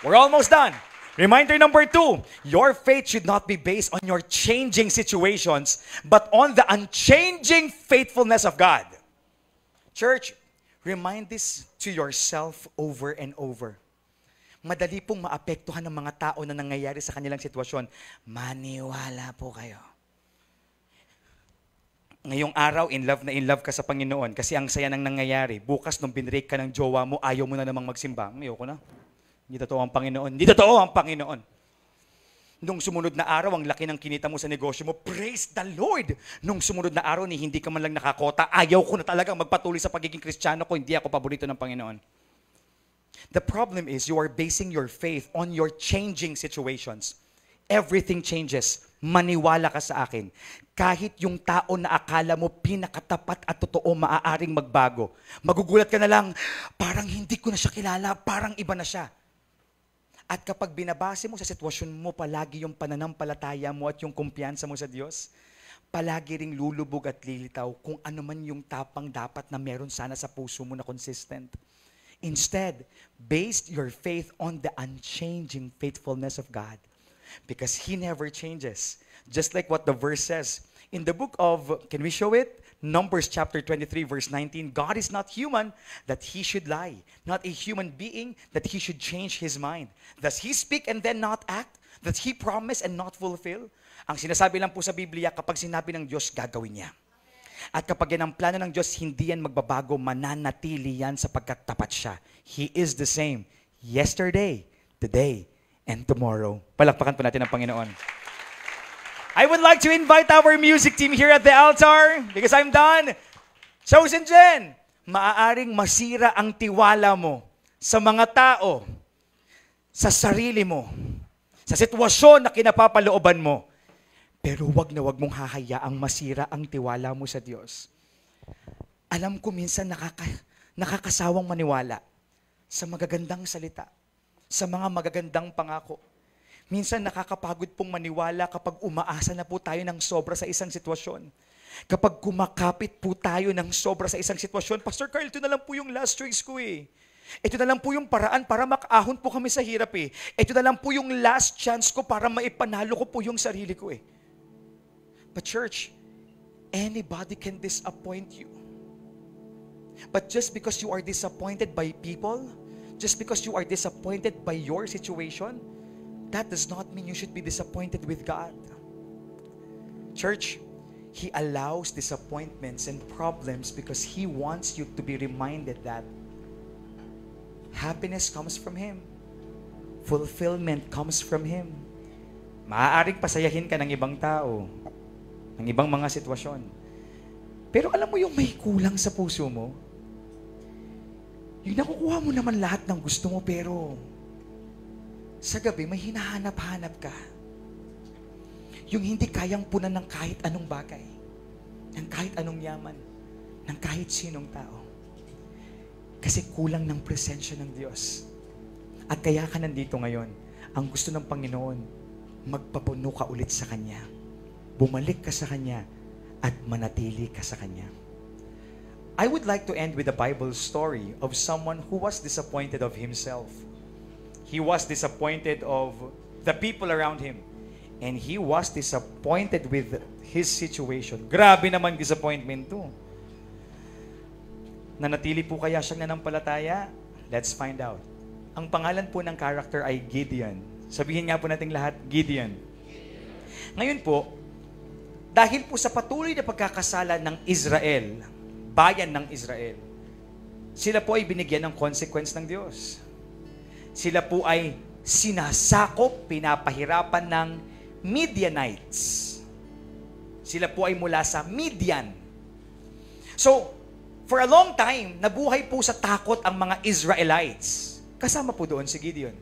We're almost done. Reminder number 2, your faith should not be based on your changing situations, but on the unchanging faithfulness of God. Church, remind this to yourself over and over. Madali pong maapektuhan ng mga tao na nangyayari sa kanilang sitwasyon. Maniwala po kayo. Ngayong araw, in love ka sa Panginoon kasi ang saya nang nangyayari. Bukas, nung binrake ka ng jowa mo, ayaw mo na namang magsimba. Ayoko na. Hindi totoo ang Panginoon. Hindi totoo ang Panginoon. Nung sumunod na araw, ang laki ng kinita mo sa negosyo mo, praise the Lord! Nung sumunod na araw, ni hindi ka man lang nakakota, ayaw ko na talagang magpatuloy sa pagiging Kristiyano ko, hindi ako paborito ng Panginoon. The problem is, you are basing your faith on your changing situations. Everything changes. Maniwala ka sa akin. Kahit yung tao na akala mo pinakatapat at totoo, maaaring magbago. Magugulat ka na lang, parang hindi ko na siya kilala, parang iba na siya. At kapag binabase mo sa sitwasyon mo, palagi yung pananampalataya mo at yung kumpiyansa mo sa Diyos, palagi ring lulubog at lilitaw kung ano man yung tapang dapat na meron sana sa puso mo na consistent. Instead, base your faith on the unchanging faithfulness of God. Because He never changes. Just like what the verse says. In the book of, can we show it? Numbers chapter 23 verse 19, God is not human that He should lie. Not a human being that He should change His mind. Does He speak and then not act? Does He promise and not fulfill? Ang sinasabi lang po sa Biblia, kapag sinabi ng Diyos, gagawin niya. At kapag yan ang plano ng Diyos, hindi yan magbabago, mananatili yan sapagkat tapat siya. He is the same yesterday, today, and tomorrow. Palakpakan po natin ang Panginoon. I would like to invite our music team here at the altar because I'm done. Chosen Gen, maaaring masira ang tiwala mo sa mga tao, sa sarili mo, sa sitwasyon na kinapapalooban mo. Pero wag na wag mong hahayaang masira ang tiwala mo sa Diyos. Alam ko minsan nakakasawang maniwala sa magagandang salita, sa mga magagandang pangako. Minsan nakakapagod pong maniwala kapag umaasa na po tayo ng sobra sa isang sitwasyon. Kapag kumakapit po tayo ng sobra sa isang sitwasyon, Pastor Carl, ito na lang po yung last choice ko eh. Ito na lang po yung paraan para makaahon po kami sa hirap eh. Ito na lang po yung last chance ko para maipanalo ko po yung sarili ko eh. But church, anybody can disappoint you. But just because you are disappointed by people, just because you are disappointed by your situation, that does not mean you should be disappointed with God. Church, He allows disappointments and problems because He wants you to be reminded that happiness comes from Him. Fulfillment comes from Him. Maaaring pasayahin ka ng ibang tao, ng ibang mga sitwasyon. Pero alam mo yung may kulang sa puso mo? Yung nakukuha mo naman lahat ng gusto mo pero sa gabi, may hinahanap-hanap ka. Yung hindi kayang punan ng kahit anong bagay, ng kahit anong yaman, ng kahit sinong tao. Kasi kulang ng presensya ng Diyos. At kaya ka nandito ngayon. Ang gusto ng Panginoon, magpapuno ka ulit sa Kanya. Bumalik ka sa Kanya at manatili ka sa Kanya. I would like to end with a Bible story of someone who was disappointed of himself. He was disappointed of the people around him. And he was disappointed with his situation. Grabe naman disappointment to. Nanatili po kaya siyang nanampalataya? Let's find out. Ang pangalan po ng character ay Gideon. Sabihin nga po nating lahat, Gideon. Ngayon po, dahil po sa patuloy na pagkakasala ng Israel, bayan ng Israel, sila po ay binigyan ng consequence ng Diyos. Sila po ay sinasakop, pinapahirapan ng Midianites. Sila po ay mula sa Midian. So, for a long time, nabuhay po sa takot ang mga Israelites. Kasama po doon si Gideon.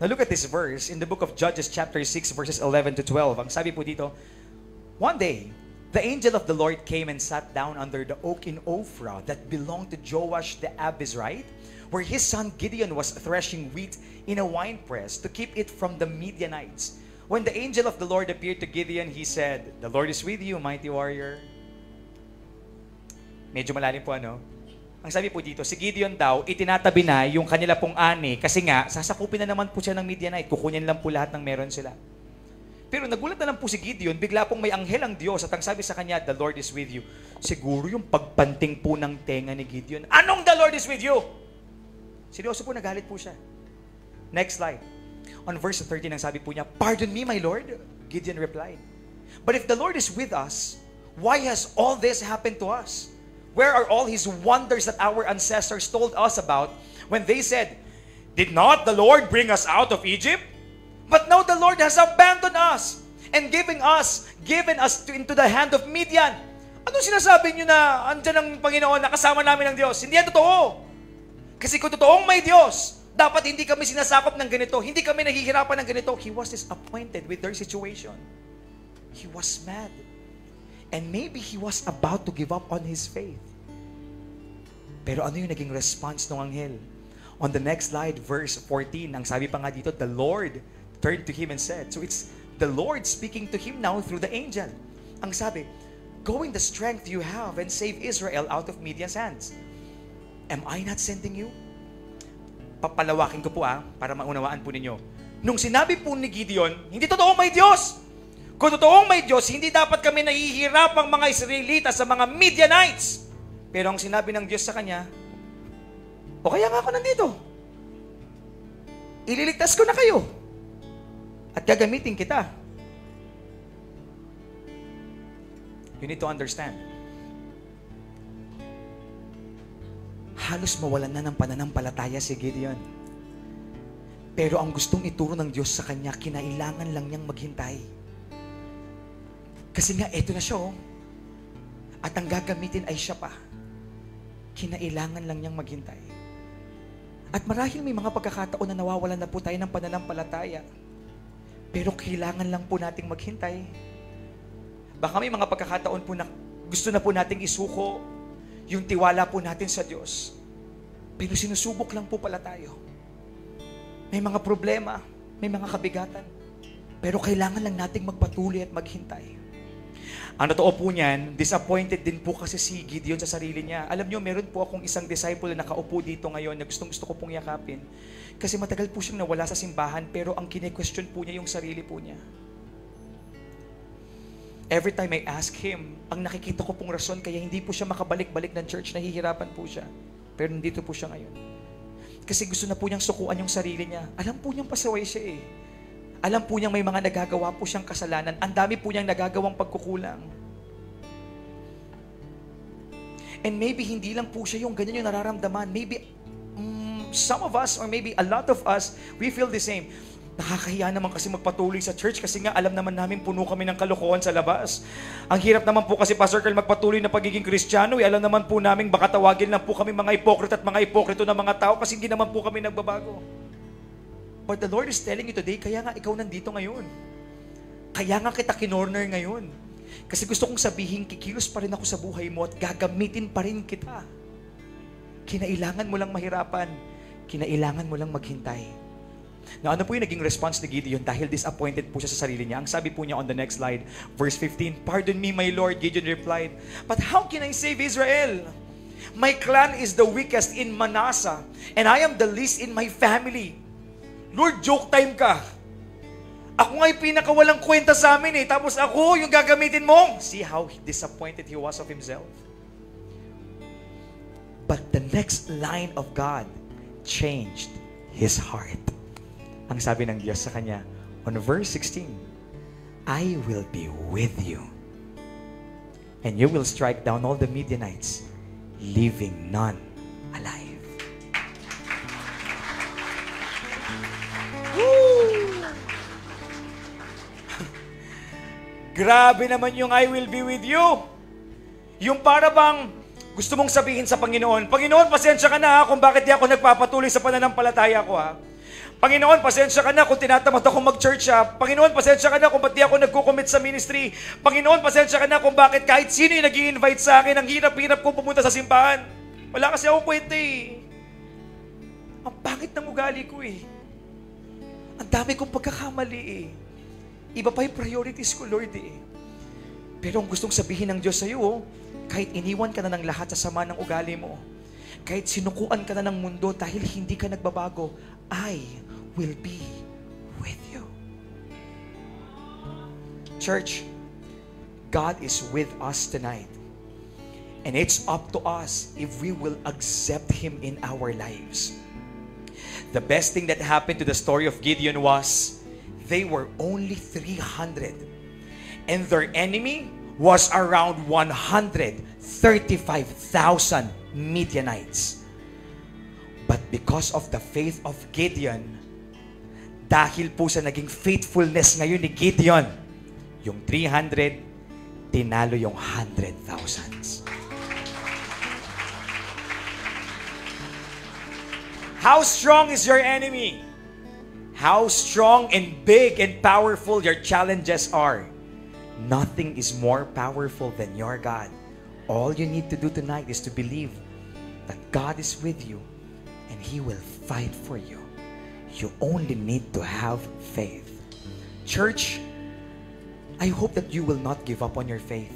Now look at this verse in the book of Judges chapter 6 verses 11 to 12. Ang sabi po dito, one day, the angel of the Lord came and sat down under the oak in Ophrah that belonged to Joash the Abizrite, where his son Gideon was threshing wheat in a winepress to keep it from the Midianites. When the angel of the Lord appeared to Gideon, he said, "The Lord is with you, mighty warrior." Medyo malalim po ano? Ang sabi po dito, si Gideon daw, itinatabi na yung kanila pong ani kasi nga, sasakupin na naman po siya ng Midianite. Kukunin lang po lahat ng meron sila. Pero nagulat na lang po si Gideon, bigla pong may anghel ang Diyos at ang sabi sa kanya, "The Lord is with you." Siguro yung pagpanting po ng tenga ni Gideon, "Anong the Lord is with you?" Seryoso po, nagalit po siya. Next slide. On verse 13, ang sabi po niya, "Pardon me, my Lord," Gideon replied. "But if the Lord is with us, Why has all this happened to us? Where are all His wonders that our ancestors told us about when they said, "Did not the Lord bring us out of Egypt? But now the Lord has abandoned us and given us into the hand of Midian." Anong sinasabi nyo na andyan ang Panginoon na kasama namin ng Diyos? Hindi yan totoo. Kasi kung totoong may Diyos, dapat hindi kami sinasakop ng ganito. Hindi kami nahihirapan ng ganito. He was disappointed with their situation. He was mad. And maybe he was about to give up on his faith. Pero ano yung naging response ng anghel? On the next slide, verse 14, ang sabi pa nga dito, the Lord turned to him and said, so it's the Lord speaking to him now through the angel. Ang sabi, "Go in the strength you have and save Israel out of Midian's hands. Am I not sending you?" Papalawakin ko po para maunawaan po ninyo. Nung sinabi po ni Gideon, hindi totoo may Diyos. Kung totoong may Diyos, hindi dapat kami nahihirapang mga Israelita sa mga Midianites. Pero ang sinabi ng Diyos sa kanya, o kaya nga ako nandito. Ililigtas ko na kayo. At gagamitin kita. You need to understand. Halos mawalan na ng pananampalataya si Gideon. Pero ang gustong ituro ng Diyos sa kanya, kinailangan lang niyang maghintay. Kasi nga, eto na siya, at ang gagamitin ay siya pa. Kinailangan lang niyang maghintay. At marahil may mga pagkakataon na nawawalan na po tayo ng pananampalataya. Pero kailangan lang po nating maghintay. Baka may mga pagkakataon po na gusto na po nating isuko yung tiwala po natin sa Diyos. Pero sinusubok lang po pala tayo. May mga problema, may mga kabigatan. Pero kailangan lang nating magpatuloy at maghintay. Ang totoo po niyan, disappointed din po kasi si Gideon sa sarili niya. Alam niyo, meron po akong isang disciple na nakaupo dito ngayon na gusto ko pong yakapin. Kasi matagal po siyang nawala sa simbahan, pero ang kine-question po niya yung sarili po niya. Every time I ask him, ang nakikita ko pong rason kaya hindi po siya makabalik-balik ng church, nahihirapan po siya. Pero nandito po siya ngayon. Kasi gusto na po niyang sukuan yung sarili niya. Alam po niyang pasaway siya eh. Alam po niyang may mga nagagawa po siyang kasalanan. Ang dami po niyang nagagawang pagkukulang. And maybe hindi lang po siya yung ganyan yung nararamdaman. Maybe some of us or maybe a lot of us, we feel the same. Nakakahiya naman kasi magpatuloy sa church kasi nga alam naman namin puno kami ng kalokohan sa labas. Ang hirap naman po kasi, Pastor Carl, magpatuloy na pagiging Kristiyano. Alam naman po namin baka tawagin lang po kami mga hipokrito at mga hipokrito na mga tao kasi hindi naman po kami nagbabago. But the Lord is telling you today, kaya nga ikaw nandito ngayon. Kaya nga kita kinorner ngayon. Kasi gusto kong sabihin, kikilos pa rin ako sa buhay mo at gagamitin pa rin kita. Kinailangan mo lang mahirapan. Kinailangan mo lang maghintay. Now, ano po yung naging response ni Gideon dahil disappointed po siya sa sarili niya? Ang sabi po niya on the next slide, verse 15, "Pardon me, my Lord," Gideon replied, "but how can I save Israel? My clan is the weakest in Manasseh, and I am the least in my family." Lord, joke time ka. Ako nga'y pinakawalang kwenta sa amin eh. Tapos ako yung gagamitin mo. See how disappointed he was of himself. But the next line of God changed his heart. Ang sabi ng Diyos sa kanya, on verse 16, "I will be with you, and you will strike down all the Midianites, leaving none alive." Grabe naman yung "I will be with you." Yung para bang gusto mong sabihin sa Panginoon, "Panginoon, pasensya ka na kung bakit di ako nagpapatuloy sa pananampalataya ko Panginoon, pasensya ka na kung tinatamad ako mag-church Panginoon, pasensya ka na kung ba't di ako nagko-commit sa ministry. Panginoon, pasensya ka na kung bakit kahit sino yung nag-i-invite sa akin, ang hirap-hirap kong pumunta sa simbahan. Wala kasi akong kwenta eh. Ang pangit ng ugali ko eh. Ang dami kong pagkakamali eh. Iba pa yung priorities ko, Lord eh. Pero ang gustong sabihin ng Diyos sa'yo, kahit iniwan ka na ng lahat sa sama ng ugali mo, kahit sinukuan ka na ng mundo dahil hindi ka nagbabago, I will be with you. Church, God is with us tonight. And it's up to us if we will accept Him in our lives. The best thing that happened to the story of Gideon was they were only 300. And their enemy was around 135,000 Midianites. But because of the faith of Gideon, dahil po sa naging faithfulness ngayon ni Gideon, yung 300, tinalo yung 100,000. How strong is your enemy? How strong and big and powerful your challenges are. Nothing is more powerful than your God. All you need to do tonight is to believe that God is with you and He will fight for you. You only need to have faith. Church, I hope that you will not give up on your faith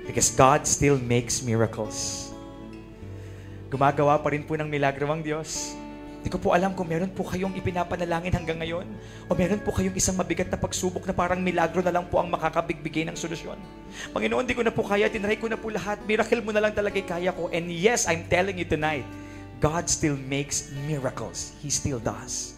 because God still makes miracles. Gumagawa pa rin po ng milagro ang Diyos. Hindi ko po alam kung meron po kayong ipinapanalangin hanggang ngayon o meron po kayong isang mabigat na pagsubok na parang milagro na lang po ang makakabigbigay ng solusyon. Panginoon, di ko na po kaya, tinry ko na po lahat, miracle mo na lang talaga kaya ko. And yes, I'm telling you tonight, God still makes miracles. He still does.